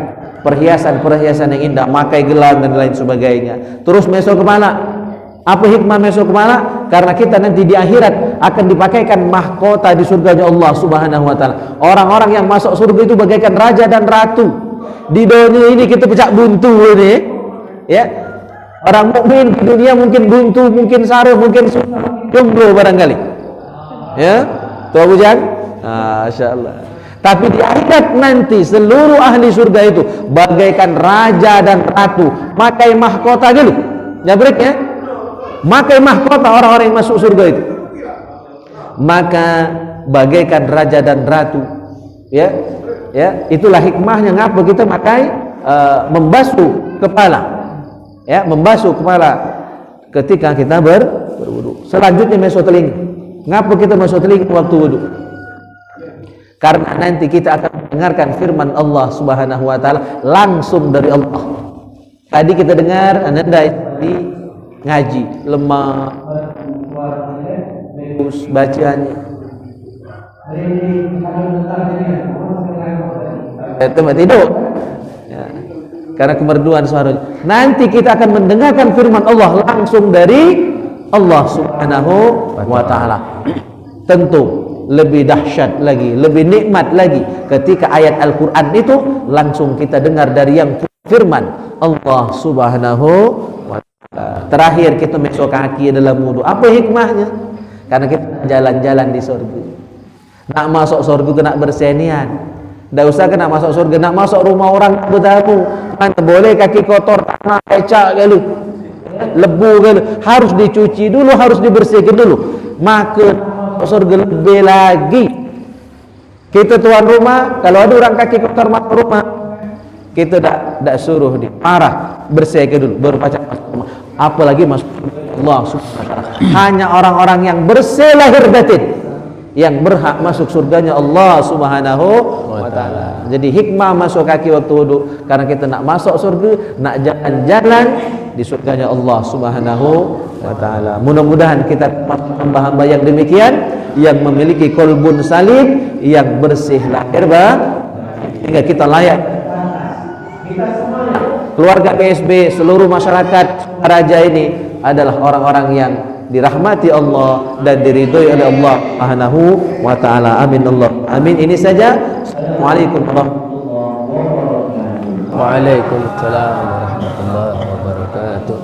perhiasan-perhiasan yang indah, makai gelang dan lain sebagainya. Terus meso kepala. Apa hikmah meso kepala? Karena kita nanti di akhirat akan dipakaikan mahkota di surganya Allah Subhanahu wa taala. Orang-orang yang masuk surga itu bagaikan raja dan ratu. Di dunia ini kita pecah buntu ini, Orang mukmin di dunia mungkin buntu, mungkin sarung, mungkin jomblo barangkali. Tuh Abu Jang, Masya Allah. Tapi di akhirat nanti seluruh ahli surga itu bagaikan raja dan ratu, makai mahkota gitu. Jabrik makai mahkota orang-orang yang masuk surga itu. Maka bagaikan raja dan ratu. Itulah hikmahnya ngapa kita makai membasuh kepala. Membasuh kepala ketika kita berwudu. Selanjutnya meso telinga. Ngapa kita meso telinga waktu wudu? Karena nanti kita akan mendengarkan firman Allah Subhanahu wa taala langsung dari Allah. Tadi kita dengar Anda di ngaji, lemah bagus bacaannya. tempat tidur ya. Karena kemerduan suaranya. Nanti kita akan mendengarkan firman Allah langsung dari Allah Subhanahu wa Ta'ala. Tentu lebih dahsyat lagi, lebih nikmat lagi ketika ayat Al-Quran itu langsung kita dengar dari yang firman Allah Subhanahu wa Ta'ala. Terakhir kita mesok kaki dalam wudu. Apa hikmahnya? Karena kita jalan-jalan di surga. Nak masuk surga kena bersenian. Tidak usah kena masuk surga, nak masuk rumah orang bertamu. Mana boleh kaki kotor, tanah pecah galu, lebu galu, harus dicuci dulu, harus dibersihkan dulu. Maka surga lebih lagi. Kita tuan rumah, kalau ada orang kaki kotor masuk rumah, kita tidak suruh dimarah, bersihkan dulu, baru pacak masuk rumah. Apalagi masuk Allah Subhanahu wa Ta'ala. Hanya orang-orang yang bersih lahir batin yang berhak masuk surganya Allah Subhanahu wa Ta'ala. Jadi hikmah masuk kaki waktu wudu karena kita nak masuk surga, nak jalan-jalan di surganya Allah Subhanahu wa Ta'ala. Mudah-mudahan kita hamba-hamba yang demikian, yang memiliki qalbun salim, yang bersih lahir hingga kita layak. Kita semuanya, keluarga PSB, seluruh masyarakat Raja ini adalah orang-orang yang dirahmati Allah dan diridhoi oleh Allah Subhanahu wa Ta'ala. Amin Allah. Amin. Ini saja. Assalamualaikum warahmatullahi wabarakatuh. Waalaikumsalam warahmatullahi wabarakatuh.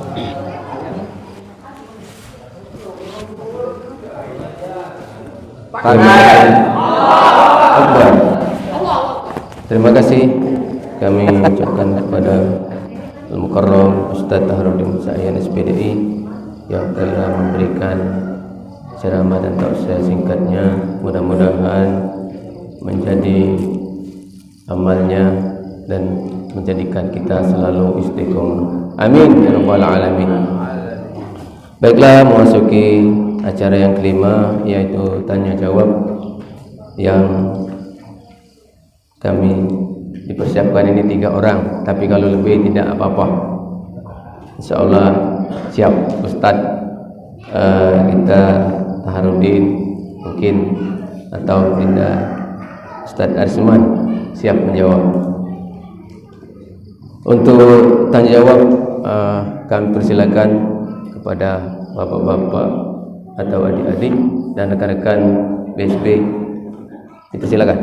Terima kasih kami ucapkan kepada Al-Mukarram Ustaz Taharudin Sa'yan SPDI yang telah memberikan ceramah dan tausiah singkatnya. Mudah-mudahan menjadi amalnya dan menjadikan kita selalu istiqomah. Amin ya rabbal alamin. Baiklah, memasuki acara yang kelima, yaitu tanya jawab yang kami dipersiapkan ini 3 orang, tapi kalau lebih tidak apa-apa. InsyaAllah siap Ustaz kita Taharudin mungkin, atau tidak Ustaz Arsman siap menjawab. Untuk tanya jawab kami persilakan kepada bapak-bapak atau adik-adik dan rekan-rekan BSP. Dipersilakan.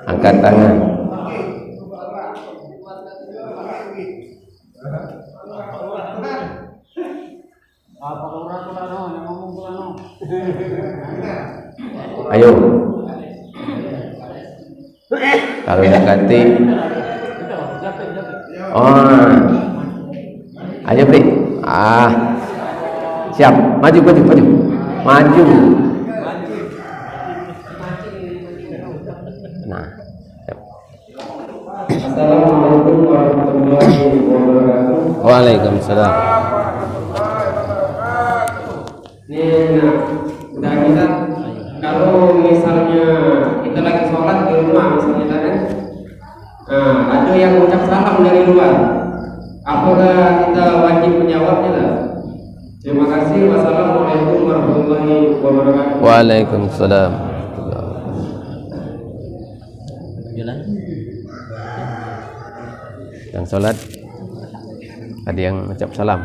Angkat tangan. Ayo. Kalau yang ganti. Oh. Ayo Bri. Siap. Maju. Maju. Nah. Assalamualaikum warahmatullahi wabarakatuh. Waalaikumsalam. Nah, kita kalau misalnya kita lagi sholat di rumah misalnya kan, ada yang mengucap salam dari luar, apakah kita wajib menjawabnya lah? Terima kasih. Wassalamualaikum warahmatullahi wabarakatuh. Waalaikumsalam. Yang sholat ada yang mengucap salam.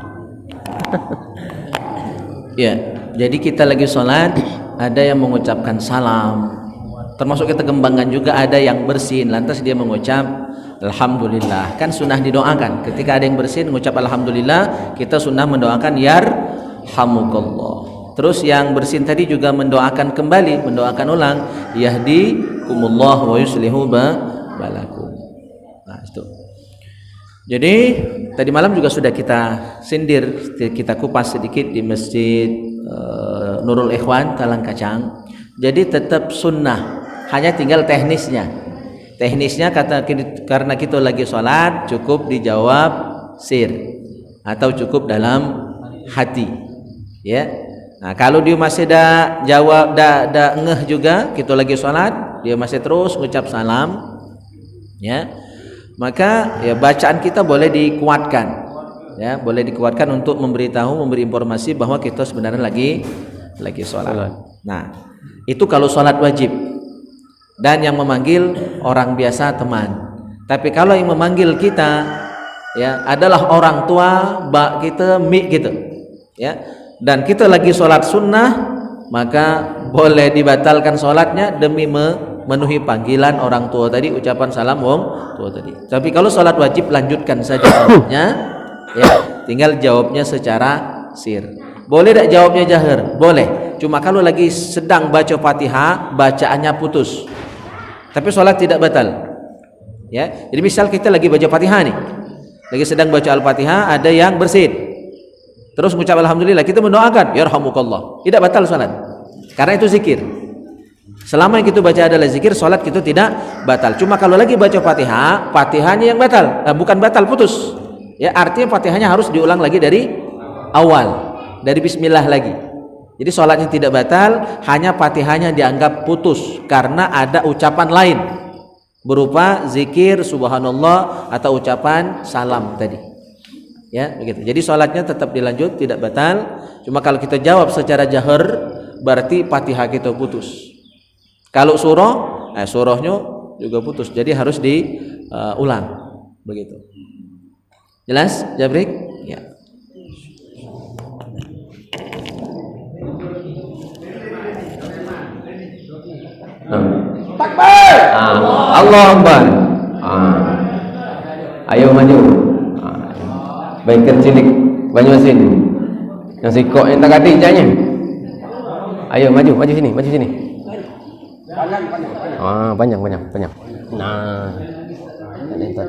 Ya, jadi kita lagi sholat, ada yang mengucapkan salam. Termasuk kita kembangkan juga ada yang bersin, lantas dia mengucap Alhamdulillah. Kan sunnah didoakan. Ketika ada yang bersin mengucap Alhamdulillah, kita sunnah mendoakan Yarhamukallah. Terus yang bersin tadi juga mendoakan kembali, mendoakan ulang, Yahdikumullah wa yuslihu balakum. Nah, itu. Jadi tadi malam juga sudah kita sindir, kita kupas sedikit di Masjid Nurul Ikhwan Talangkacang. Jadi tetap sunnah, hanya tinggal teknisnya. Teknisnya karena kita lagi sholat cukup dijawab sir atau cukup dalam hati, ya. Nah, kalau dia masih dah jawab dah ngeh juga, kita lagi sholat, dia masih terus ucap salam, ya. Maka ya bacaan kita boleh dikuatkan. Ya, boleh dikuatkan untuk memberitahu, memberi informasi bahwa kita sebenarnya lagi sholat. Nah, itu kalau sholat wajib. Dan yang memanggil orang biasa teman. Tapi kalau yang memanggil kita ya adalah orang tua, bak kita, mik kita. Ya. Dan kita lagi sholat sunnah, maka boleh dibatalkan sholatnya demi memenuhi panggilan orang tua tadi, ucapan salam wong tua tadi. Tapi kalau sholat wajib lanjutkan saja sholatnya, ya, tinggal jawabnya secara sir. Boleh tak jawabnya jahar? Boleh. Cuma kalau lagi sedang baca Fatihah, bacaannya putus. Tapi sholat tidak batal. Ya, jadi misal kita lagi baca Fatihah nih, lagi sedang baca Al-Fatihah, ada yang bersin, terus mengucap alhamdulillah, kita mendoakan yarhamukallah, tidak batal sholat, karena itu zikir. Selama yang kita baca adalah zikir, sholat kita tidak batal. Cuma kalau lagi baca Fatihah, Fatihahnya yang batal, bukan batal, putus. Ya, artinya Fatihahnya harus diulang lagi dari awal, dari Bismillah lagi. Jadi sholatnya tidak batal, hanya Fatihahnya dianggap putus karena ada ucapan lain berupa zikir subhanallah atau ucapan salam tadi. Ya, begitu. Jadi sholatnya tetap dilanjut, tidak batal. Cuma kalau kita jawab secara jahar, berarti Fatihah kita putus. Kalau surahnya juga putus. Jadi harus diulang. Begitu. Jelas, Jabrik? Ya. Takbir. Allah Akbar. Ayo maju. Baik cilik banyak sini. Yang sikok yang tak kati janya. Ayo maju sini, maju sini. Panjang. Nah. Bentar.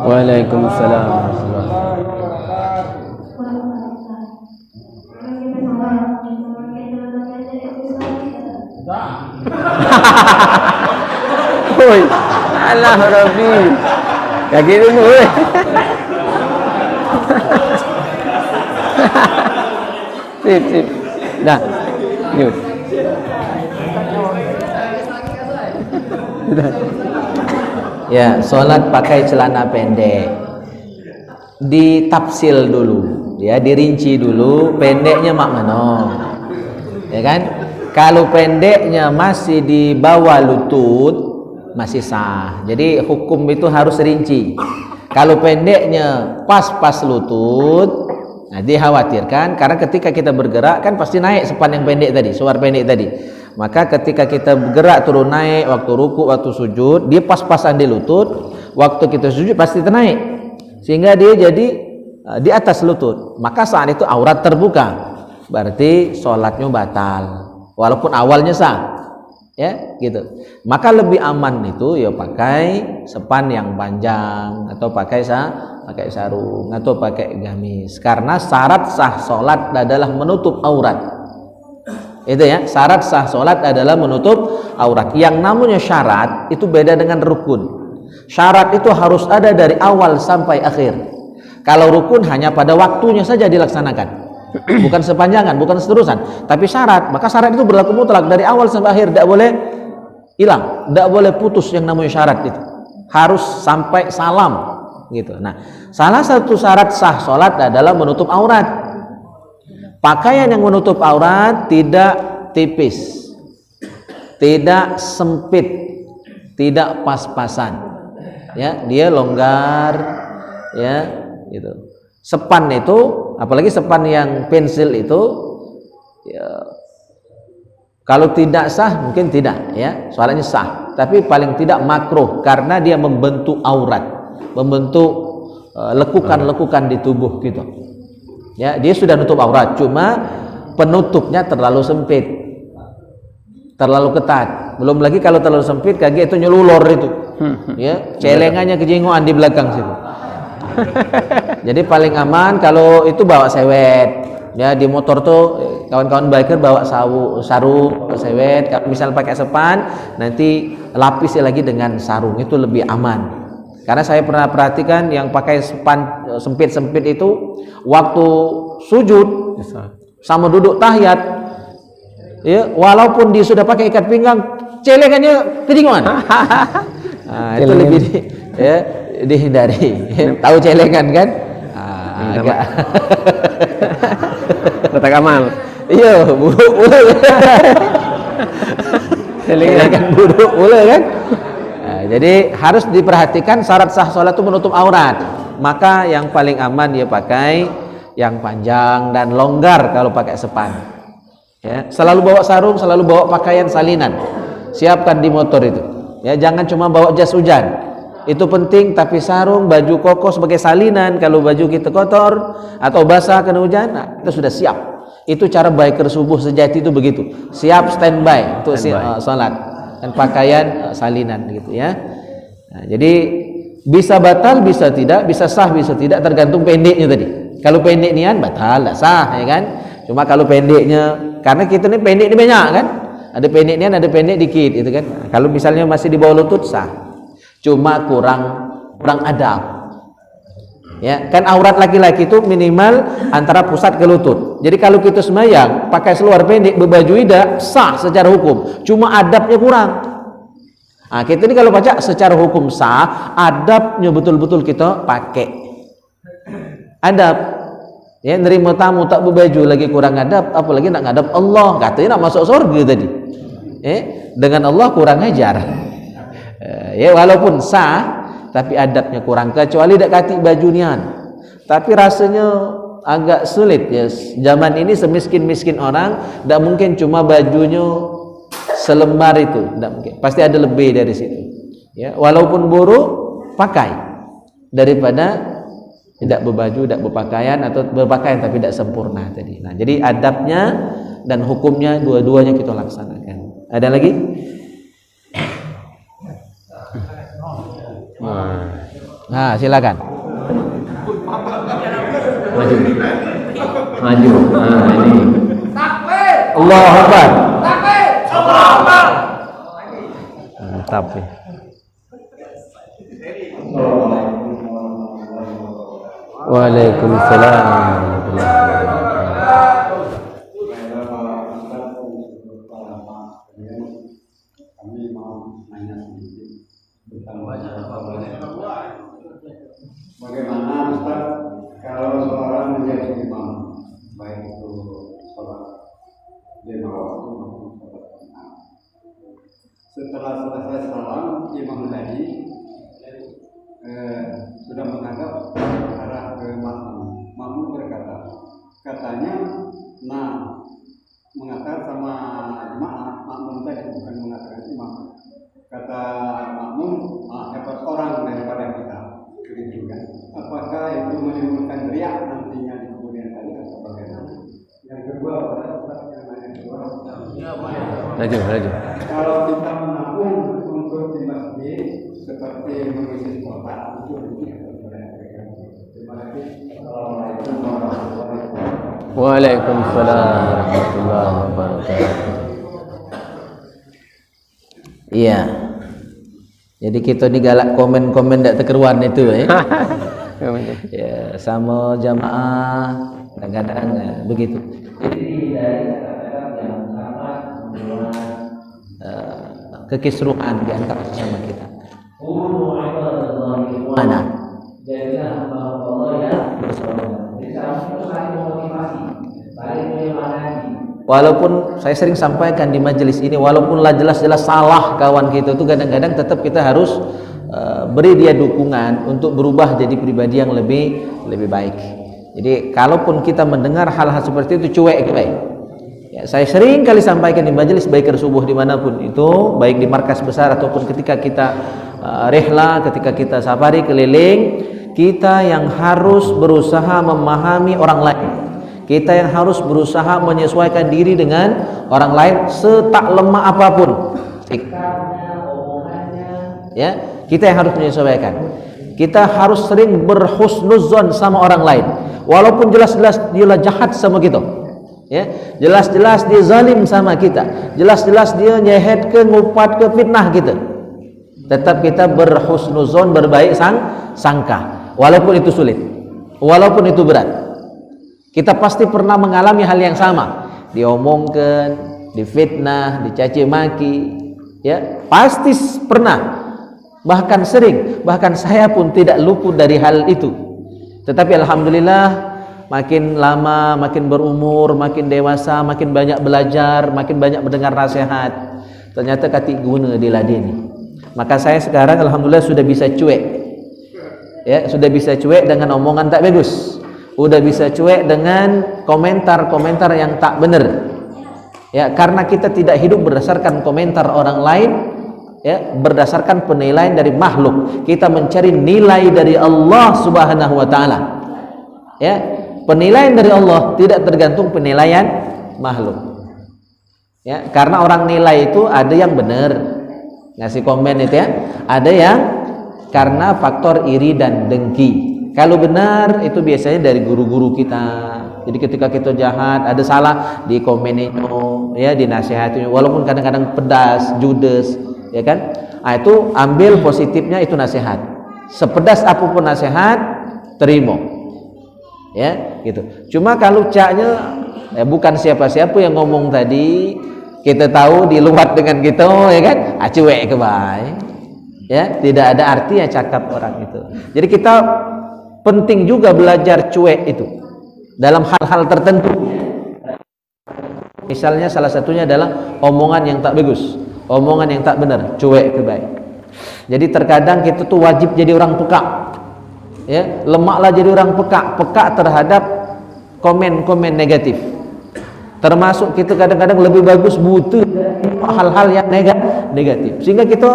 Waalaikumsalam warahmatullahi wabarakatuh. Oi, Allah Rabbi. Kaki dulu oi. Sip. Dah. Yuk. Ya, sholat pakai celana pendek ditafsil dulu, ya, dirinci dulu pendeknya mak mana, ya kan? Kalau pendeknya masih di bawah lutut masih sah. Jadi hukum itu harus rinci. Kalau pendeknya pas lutut, nah dikhawatirkan karena ketika kita bergerak kan pasti naik sepan yang pendek tadi, suar pendek tadi. Maka ketika kita bergerak turun naik, waktu ruku, waktu sujud, dia pas-pasan di lutut. Waktu kita sujud pasti ternaik, sehingga dia jadi di atas lutut. Maka saat itu aurat terbuka, berarti sholatnya batal, walaupun awalnya sah, ya gitu. Maka lebih aman itu ya pakai sepan yang panjang, atau pakai sarung, atau pakai gamis. Karena syarat sah sholat adalah menutup aurat. Itu ya, syarat sah sholat adalah menutup aurat. Yang namanya syarat itu beda dengan rukun. Syarat itu harus ada dari awal sampai akhir. Kalau rukun hanya pada waktunya saja dilaksanakan, bukan sepanjangan, bukan seterusan. Tapi syarat, maka syarat itu berlaku mutlak dari awal sampai akhir, tidak boleh hilang, tidak boleh putus. Yang namanya syarat itu harus sampai salam gitu. Nah, salah satu syarat sah sholat adalah menutup aurat. Pakaian yang menutup aurat tidak tipis, tidak sempit, tidak pas-pasan, ya, dia longgar, ya, gitu. Sepan itu, apalagi sepan yang pensil itu, ya, kalau tidak sah mungkin tidak, ya, soalnya sah, tapi paling tidak makruh karena dia membentuk aurat, membentuk lekukan-lekukan di tubuh gitu. Ya, dia sudah nutup aurat, cuma penutupnya terlalu sempit, terlalu ketat. Belum lagi kalau terlalu sempit, kaki itu nyelulor itu, ya, celengannya kejengoan di belakang situ. Jadi paling aman kalau itu bawa sewet. Ya, di motor tuh kawan-kawan biker bawa sarung, sewet. Misal pakai sepan, nanti lapisi lagi dengan sarung, itu lebih aman. Karena saya pernah perhatikan yang pakai sepan sempit-sempit itu waktu sujud sama duduk tahiyat Ya, walaupun dia sudah pakai ikat pinggang, celengannya kejinguan. Itu lebih dihindari. Tahu celengan kan? Agak Kata Kamal. iya, buruk pula. Celengan buruk pula kan? Jadi harus diperhatikan syarat sah salat itu menutup aurat. Maka yang paling aman dia pakai yang panjang dan longgar kalau pakai sepan. Ya, selalu bawa sarung, selalu bawa pakaian salinan. Siapkan di motor itu. Ya, jangan cuma bawa jas hujan. Itu penting, tapi sarung, baju koko sebagai salinan kalau baju kita kotor atau basah kena hujan, nah, itu sudah siap. Itu cara biker subuh sejati itu begitu. Siap standby untuk salat dan pakaian salinan gitu ya. Nah, jadi bisa batal, bisa tidak, bisa sah, bisa tidak, tergantung pendeknya tadi. Kalau pendek nian batal, tak sah ya kan. Cuma kalau pendeknya, karena kita ni pendek ni banyak kan, ada pendek nian, ada pendek dikit itu kan. Nah, kalau misalnya masih di bawah lutut sah, cuma kurang adab. Ya kan, aurat laki-laki itu minimal antara pusat ke lutut. Jadi kalau kita sembahyang pakai seluar pendek berbaju tidak sah secara hukum, cuma adabnya kurang. Nah, kita ini kalau baca secara hukum sah, adabnya betul-betul kita pakai. Adab, ya, nerima tamu tak berbaju lagi kurang adab, apalagi nak ngadap Allah, katanya nak masuk surga tadi. Dengan Allah kurang ajar. Ya, walaupun sah, tapi adabnya kurang, kecuali dak katik baju nian. Tapi rasanya agak sulit ya. Zaman ini semiskin-miskin orang, dak mungkin cuma bajunya selembar itu, dak mungkin. Pasti ada lebih dari situ. Ya, walaupun buruk pakai daripada tidak berbaju, tidak berpakaian, atau berpakaian tapi tidak sempurna tadi. Nah, jadi adabnya dan hukumnya dua-duanya kita laksanakan. Ada lagi? Nah, silakan. Maju. Nah, ini. Takbir. Allahu Akbar. Takbir. Allahu Akbar. Mantap ya. Waalaikumsalam. Kami mau nanya sedikit tentang bagaimana Ustaz kalau seorang menjadi imam, baik itu sholat lima waktu maupun sholat sunnah. Setelah selesai salam, imam tadi sudah menghadap arah ke makmum. Makmum berkata, katanya, nah, mengatakan sama jemaah, makmum tadi bukan mengatakan imam. Kata makmum, hebat orang daripada kita. Begitu kan? Apakah itu menimbulkan riak nantinya di kemudian hari atau bagaimana? Yang kedua, Raju. kalau kita menabung untuk di masjid seperti mengisi kota itu terima kasih. Assalamualaikum warahmatullahi wabarakatuh. Waalaikumsalam warahmatullahi wabarakatuh. Iya. Jadi kita ni galak komen-komen tak terkeruan itu ya. Ya, sama jamaah kadang-kadang begitu. Jadi dari kata-kata yang amat membuat kekisruhan di antara sesama kita. Mana? Jadilah hamba Allah yang bersaudara. Jadi kita saling memotivasi, saling menyemangati. Walaupun saya sering sampaikan di majelis ini, walaupun jelas-jelas salah kawan kita itu, kadang-kadang tetap kita harus beri dia dukungan untuk berubah jadi pribadi yang lebih baik. Jadi kalaupun kita mendengar hal-hal seperti itu, cuek baik. Ya, saya sering kali sampaikan di majelis biker subuh dimanapun itu, baik di markas besar ataupun ketika kita rehla, ketika kita safari keliling, kita yang harus berusaha memahami orang lain. Kita yang harus berusaha menyesuaikan diri dengan orang lain setak lemah apapun. Sikapnya, omongannya, ya, kita yang harus menyesuaikan. Kita harus sering berhusnuzon sama orang lain, walaupun jelas-jelas dia jahat sama kita. Ya, jelas-jelas dia zalim sama kita, jelas-jelas dia nyehetkeun, ngupatkeun, fitnah kita. Tetap kita berhusnuzon, berbaik sangka, walaupun itu sulit, walaupun itu berat. Kita pasti pernah mengalami hal yang sama. Diomongkan, difitnah, dicaci maki, ya pasti pernah, bahkan sering, bahkan saya pun tidak luput dari hal itu. Tetapi alhamdulillah makin lama, makin berumur, makin dewasa, makin banyak belajar, makin banyak mendengar nasihat, ternyata kati guna diladeni. Maka saya sekarang alhamdulillah sudah bisa cuek, ya sudah bisa cuek dengan omongan tak bagus, sudah bisa cuek dengan komentar-komentar yang tak benar, ya karena kita tidak hidup berdasarkan komentar orang lain, ya berdasarkan penilaian dari makhluk. Kita mencari nilai dari Allah Subhanahu wa taala, ya penilaian dari Allah tidak tergantung penilaian makhluk, ya karena orang nilai itu ada yang benar ngasih komen itu, ya ada yang karena faktor iri dan dengki. Kalau benar itu biasanya dari guru-guru kita. Jadi ketika kita jahat, ada salah di komenin, ya dinasihati, walaupun kadang-kadang pedas, judes, ya kan? Nah, itu ambil positifnya, itu nasihat. Sepedas apapun nasihat, terima. Ya, gitu. Cuma kalau caknya bukan siapa-siapa yang ngomong tadi, kita tahu di luar dengan kita, ya kan? Cuek ke baik. Ya, tidak ada artinya cakap orang itu. Jadi kita penting juga belajar cuek itu dalam hal-hal tertentu. Misalnya salah satunya adalah omongan yang tak bagus, omongan yang tak benar, cuek ke baik. Jadi terkadang kita tuh wajib jadi orang peka, ya lemaklah jadi orang peka terhadap komen-komen negatif. Termasuk kita kadang-kadang lebih bagus butuh hal-hal yang negatif, sehingga kita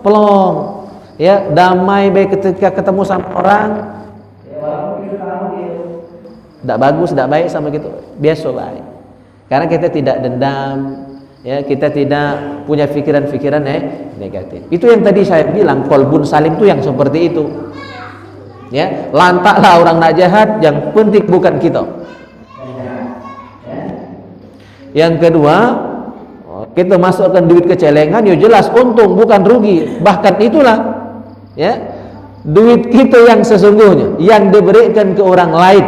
pelong, ya damai baik ketika ketemu sama orang, ya walaupun kita tahu dia tidak bagus, tidak baik sama kita, biasa baik, karena kita tidak dendam, ya kita tidak punya pikiran-pikiran negatif. Itu yang tadi saya bilang, qalbun salim itu yang seperti itu, ya lantaklah orang nak jahat, yang penting bukan kita. Yang kedua, kita masukkan duit ke celengan, ya jelas untung bukan rugi. Bahkan itulah, ya duit kita yang sesungguhnya, yang diberikan ke orang lain,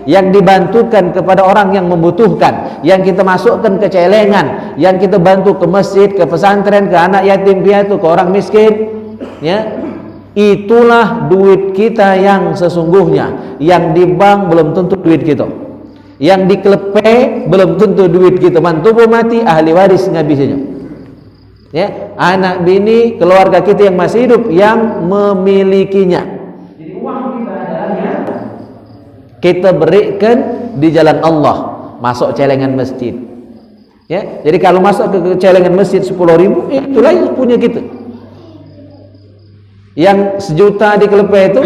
yang dibantukan kepada orang yang membutuhkan, yang kita masukkan ke celengan, yang kita bantu ke masjid, ke pesantren, ke anak yatim piatu, ke orang miskin, ya itulah duit kita yang sesungguhnya. Yang di bank belum tentu duit kita, yang dikelepe belum tentu duit kita. Mantubu mati, ahli waris ngabisinya, ya anak bini keluarga kita yang masih hidup yang memilikinya. Jadi uang kita adalah kita berikan di jalan Allah, masuk celengan masjid, ya jadi kalau masuk ke celengan masjid 10.000, itulah yang punya kita. Yang 1 juta dikelepe itu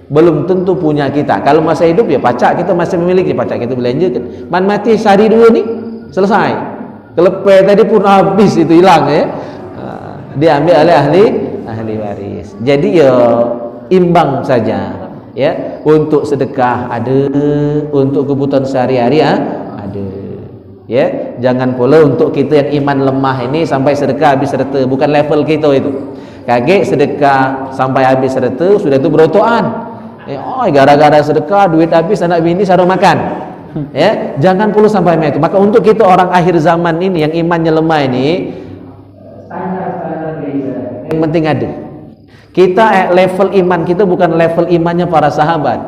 belum tentu punya kita. Kalau masa hidup ya pacak kita masih memiliki, pacak kita belanjakan. Man mati sehari dua nih selesai, kelepe tadi pun habis, itu hilang, ya diambil oleh ahli waris. Jadi ya imbang saja, ya untuk sedekah ada, untuk kebutuhan sehari-hari ada, ya jangan pula untuk kita yang iman lemah ini sampai sedekah habis serta, bukan level kita itu. Kaget sedekah sampai habis serta, sudah itu berotoan. Gara-gara sedekah duit habis, anak bini sarung makan, ya jangan perlu sampai itu. Maka untuk kita orang akhir zaman ini yang imannya lemah ini, standar yang penting ada. Kita level iman kita bukan level imannya para sahabat.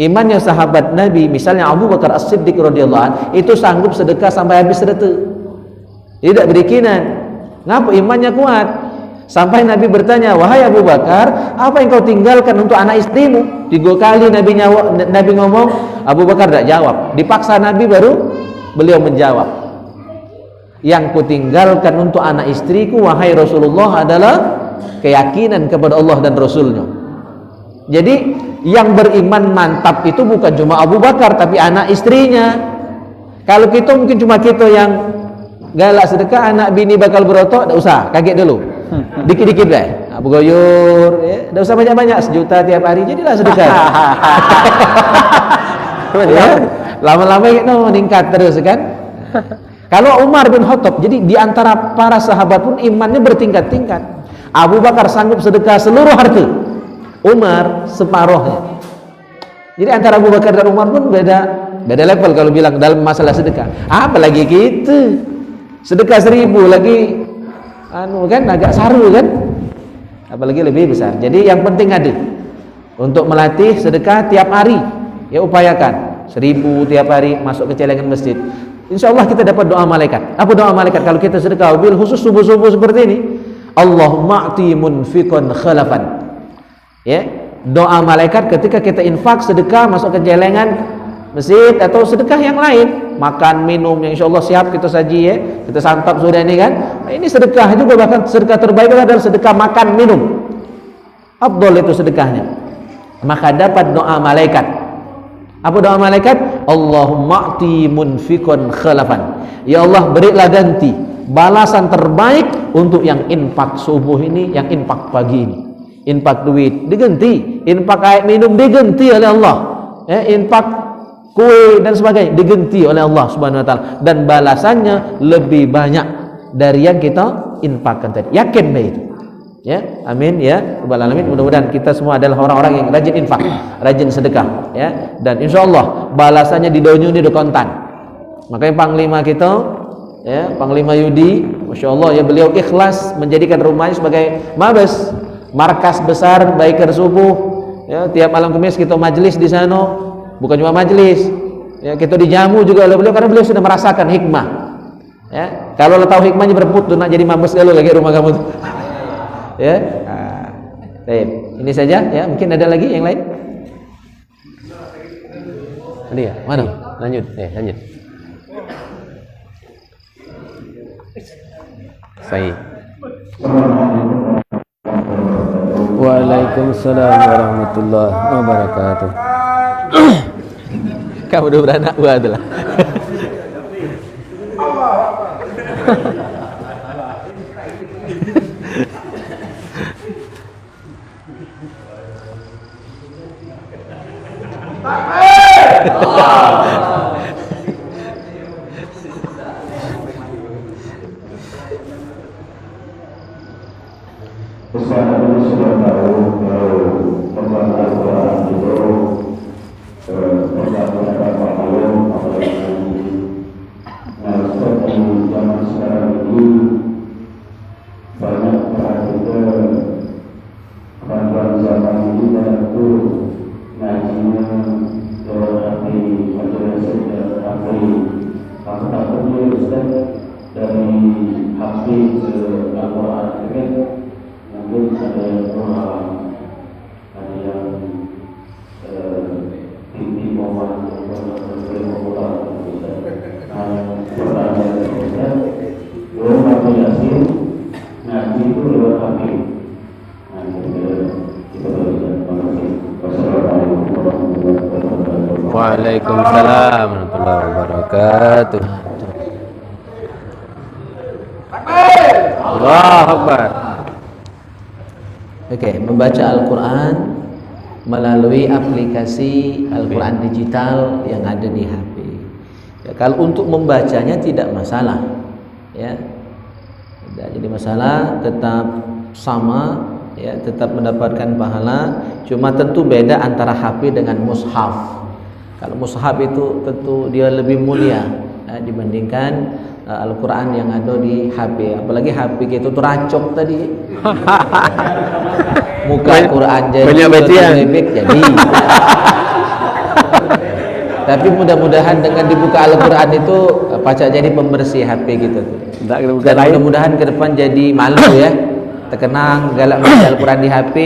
Imannya sahabat Nabi, misalnya Abu Bakar As-Siddiq radhiyallahu anhu, itu sanggup sedekah sampai habis serta, tidak berikinan. Ngapa imannya kuat? Sampai Nabi bertanya, wahai Abu Bakar, apa yang kau tinggalkan untuk anak istrimu? 3 kali Nabi ngomong, Abu Bakar tidak jawab. Dipaksa Nabi baru beliau menjawab, yang kutinggalkan untuk anak istriku wahai Rasulullah adalah keyakinan kepada Allah dan Rasulnya. Jadi yang beriman mantap itu bukan cuma Abu Bakar, tapi anak istrinya. Kalau kita mungkin cuma kita yang galak sedekah, anak bini bakal berotok, tidak usah, kaget dulu, dikit-dikit deh, bergoyor, ya, tidak usah banyak-banyak, 1 juta tiap hari, jadilah sedekah. Ya, lama-lama meningkat terus kan. Kalau Umar bin Khattab, jadi di antara para sahabat pun imannya bertingkat-tingkat. Abu Bakar sanggup sedekah seluruh harta, Umar separuhnya. Jadi antara Abu Bakar dan Umar pun beda level kalau bilang dalam masalah sedekah. Apalagi kita, Sedekah 1000 lagi kan agak saru kan, apalagi lebih besar. Jadi yang penting ada untuk melatih sedekah tiap hari, ya upayakan 1000 tiap hari masuk ke celengan masjid. Insya Allah kita dapat doa malaikat. Apa doa malaikat kalau kita sedekah? Bil khusus subuh-subuh seperti ini, Allahumma a'ti munfiqan khalafan. Ya, doa malaikat ketika kita infak sedekah masuk ke celengan masjid atau sedekah yang lain, makan minum yang insya Allah siap kita saji ya, kita santap sudah ini kan. Nah, ini sedekah juga, bahkan sedekah terbaik adalah sedekah makan minum. Afdol itu sedekahnya. Maka dapat doa malaikat. Apa doa malaikat? Allahumma a'ti munfiqan khalafan. Ya Allah, berilah ganti balasan terbaik untuk yang infak subuh ini, yang infak pagi ini. Infak duit diganti, infak air minum diganti oleh Allah. Ya, infak kue dan sebagainya diganti oleh Allah Subhanahu wa taala, dan balasannya lebih banyak dari yang kita infakkan tadi. Yakin deh itu. Ya, amin ya rabbal alamin. Mudah-mudahan kita semua adalah orang-orang yang rajin infak, rajin sedekah ya, dan insyaallah balasannya di dunia ini kontan. Makanya panglima kita ya, Panglima Yudi, masyaallah ya, beliau ikhlas menjadikan rumahnya sebagai mabes, markas besar Biker Subuh ya. Tiap malam Kamis kita majelis di sana, bukan cuma majelis ya, kita dijamu juga oleh beliau karena beliau sudah merasakan hikmah ya. Kalau lo tahu hikmahnya berputus nak jadi mabes kalau lagi rumah kamu tuh ya. Baik, ini saja ya, mungkin ada lagi yang lain. Ada ya? Mana? Lanjut, lanjut. Saya. Waalaikumsalam warahmatullahi wabarakatuh. Kamu udah beranak gua adalah. Waalaikumsalam warahmatullahi wabarakatuh. Allahu Akbar. Oke, membaca Al-Quran melalui aplikasi Al-Quran digital yang ada di HP. Ya, kalau untuk membacanya tidak masalah, ya, tidak jadi masalah, tetap sama, ya, tetap mendapatkan pahala. Cuma tentu beda antara HP dengan mushaf. Kalau mushaf itu tentu dia lebih mulia ya, dibandingkan Al-Quran yang ada di HP. Apalagi HP itu tuh racok tadi. Muka Quran jadi banyak bacaan jadi. Tapi mudah-mudahan dengan dibuka Al-Quran itu pacak jadi pembersih HP gitu. Dan mudah-mudahan ke depan jadi malu ya, terkenang galak baca Al-Quran di HP.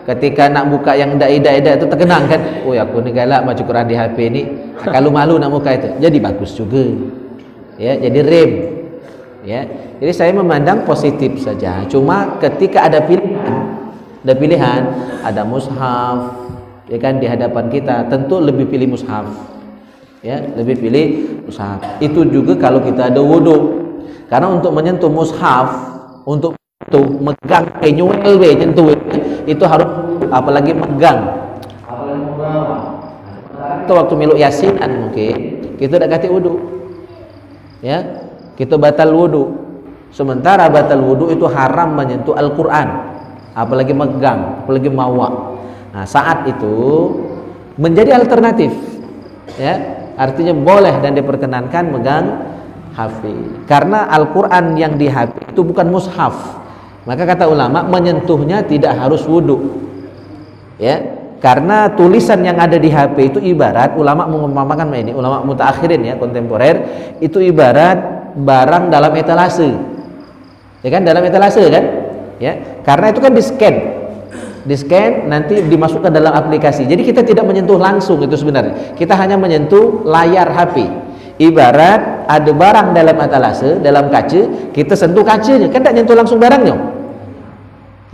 Ketika nak buka yang ida-ida itu terkenang kan, oh aku ni galak baca Quran di HP ni. Kalau malu nak buka itu, jadi bagus juga. Ya, jadi rem. Ya, jadi saya memandang positif saja. Cuma ketika ada pilihan, ada mushaf, ya kan di hadapan kita, tentu lebih pilih mushaf. Ya, lebih pilih mushaf. Itu juga kalau kita ada wudu. Karena untuk menyentuh mushaf, untuk megang penyuel nyentuh itu harus, apalagi megang. Itu waktu miluk yasinan mungkin kita udah ganti wudu. Ya, kita batal wudu. Sementara batal wudu itu haram menyentuh Al-Quran, apalagi megang, apalagi mawa. Nah, saat itu menjadi alternatif. Ya, artinya boleh dan diperkenankan megang HP. Karena Al-Quran yang di HP itu bukan mushaf. Maka kata ulama, menyentuhnya tidak harus wudu. Ya, karena tulisan yang ada di HP itu ibarat, ulama mengumpamakan ini, ulama mutaakhirin ya, kontemporer, itu ibarat barang dalam etalase. Ya kan, dalam etalase kan? Ya, karena itu kan di-scan nanti dimasukkan dalam aplikasi. Jadi kita tidak menyentuh langsung itu sebenarnya. Kita hanya menyentuh layar HP. Ibarat ada barang dalam etalase, dalam kaca, kita sentuh kacanya, kan tidak nyentuh langsung barangnya.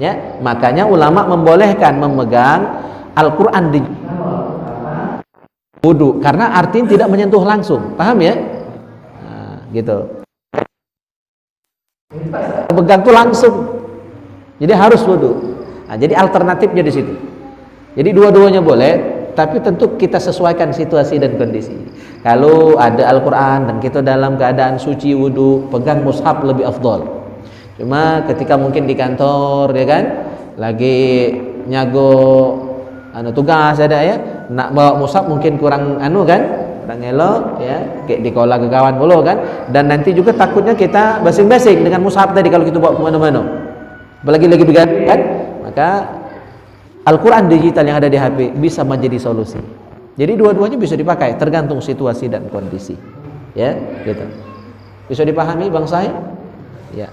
Ya, makanya ulama membolehkan memegang Al-Quran di wudu karena artinya tidak menyentuh langsung. Paham ya? Nah, gitu. Pegang tuh langsung. Jadi harus wudu. Nah, jadi alternatifnya di situ. Jadi dua-duanya boleh, tapi tentu kita sesuaikan situasi dan kondisi. Kalau ada Al-Quran dan kita dalam keadaan suci wudu, pegang mushaf lebih afdol. Cuma ketika mungkin di kantor ya kan, lagi nyago tugas ada ya, nak bawa mushaf mungkin kurang kan, kurang elok ya, kayak di kola ke kawan dulu kan. Dan nanti juga takutnya kita basing-basing dengan mushaf tadi kalau kita bawa kemana-mana. Apalagi lagi begadang kan, maka Al-Quran digital yang ada di HP bisa menjadi solusi. Jadi dua-duanya bisa dipakai tergantung situasi dan kondisi. Ya, gitu. Bisa dipahami Bang Sai? Ya.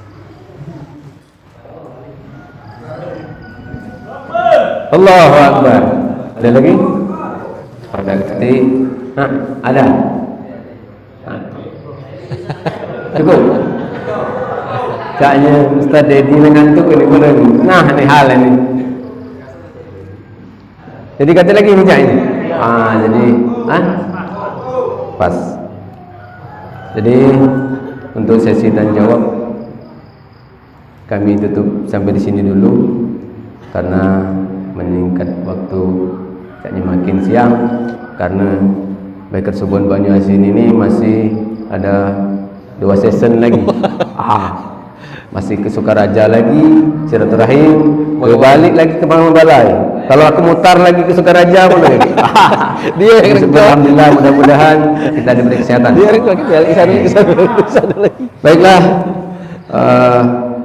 Allahu Akbar. Ada lagi? Ada tadi? Ada. Cukup. Kayaknya Ustaz Dedi mengantuk ini benar. Nah, ini hal ini. Jadi kata lagi ini Cak ini. Jadi pas. Jadi untuk sesi dan jawab kami tutup sampai di sini dulu karena meningkat waktu kayaknya makin siang karena Biker Subon Banyuasin ini masih ada 2 season lagi. Masih ke Sukaraja lagi, silaturahim, balik lagi ke Balai. Kalau aku mutar lagi ke Sukaraja pun lagi. Dia yang alhamdulillah, mudah-mudahan kita diberi kesehatan. Dia balik sana lagi. Baiklah,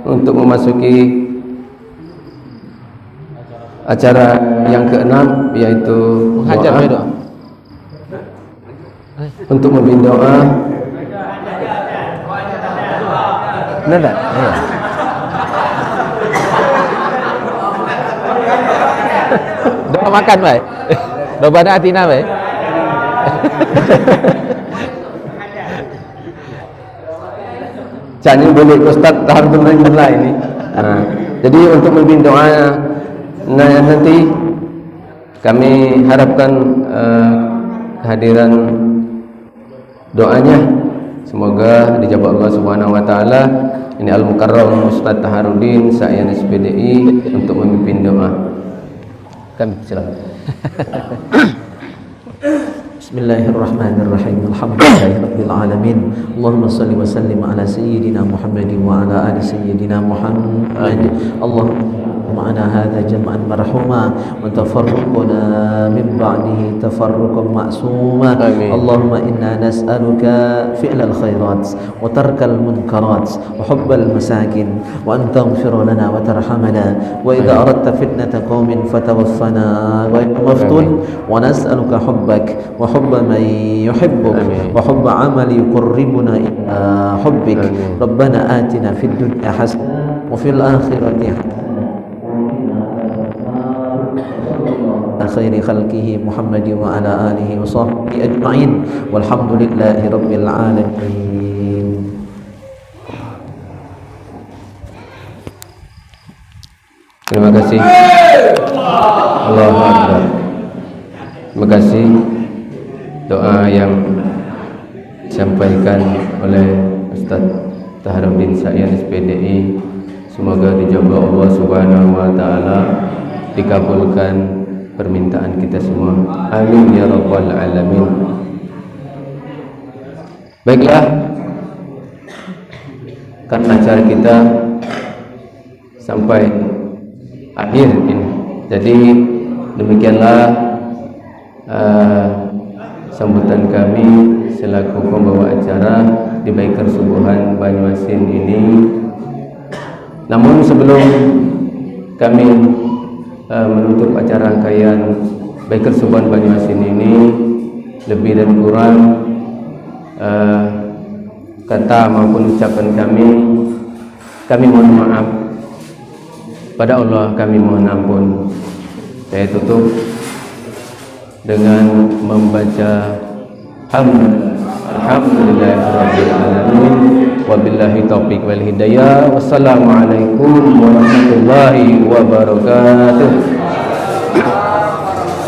untuk memasuki acara yang ke-6 yaitu doa. Untuk memimpin doa. Benar tak? Ya. Doa makan baik. Doa pada atina baik. Jadi boleh Ustaz tahan mulai ini. Jadi untuk memimpin doa nanti kami harapkan kehadiran doanya semoga dijawab Allah Subhanahu wa taala. Ini Al-Mukarram Ustaz Taharudin Sa'yan SPDI untuk memimpin doa. Kami silakan. Bismillahirrahmanirrahim. Alhamdulillahirabbil alamin. Allahumma shalli wa sallim ala sayyidina Muhammadin wa ala ali sayyidina Muhammad. Allahumma معنا هذا جمعا مرحوما وتفرقنا من بعده تفرقا معصوما. اللهم إنا نسألك فعل الخيرات وترك المنكرات وحب المساكن وأن تغفر لنا وترحمنا وإذا أردت فتنة قوم فتوفنا غير مفتون ونسألك حبك وحب من يحبك وحب عمل يقربنا إلى حبك. ربنا آتنا في الدنيا حسنة وفي الآخرة حسنة خير خلقه محمد وعلى آله وصحبه أجمعين والحمد لله رب العالمين. Terima kasih. Allahu Akbar. Terima kasih doa yang disampaikan oleh Ustaz Taharudin Sa'yan SPDI. Semoga dijawab Allah Subhanahu wa taala, dikabulkan permintaan kita semua. Amin ya rabbal alamin. Baiklah, kan acara kita sampai akhir ini. Jadi demikianlah sambutan kami selaku pembawa acara di Baiker Subuhan Banyuasin ini. Namun sebelum kami menutup acara rangkaian Baiker Subuhan Banyuasin ini, lebih dan kurang kata maupun ucapan kami mohon maaf pada Allah, kami mohon ampun. Saya tutup dengan membaca alhamdulillahirabbil alamin wabillahi taufiq wal hidayah. Wassalamualaikum warahmatullahi wabarakatuh.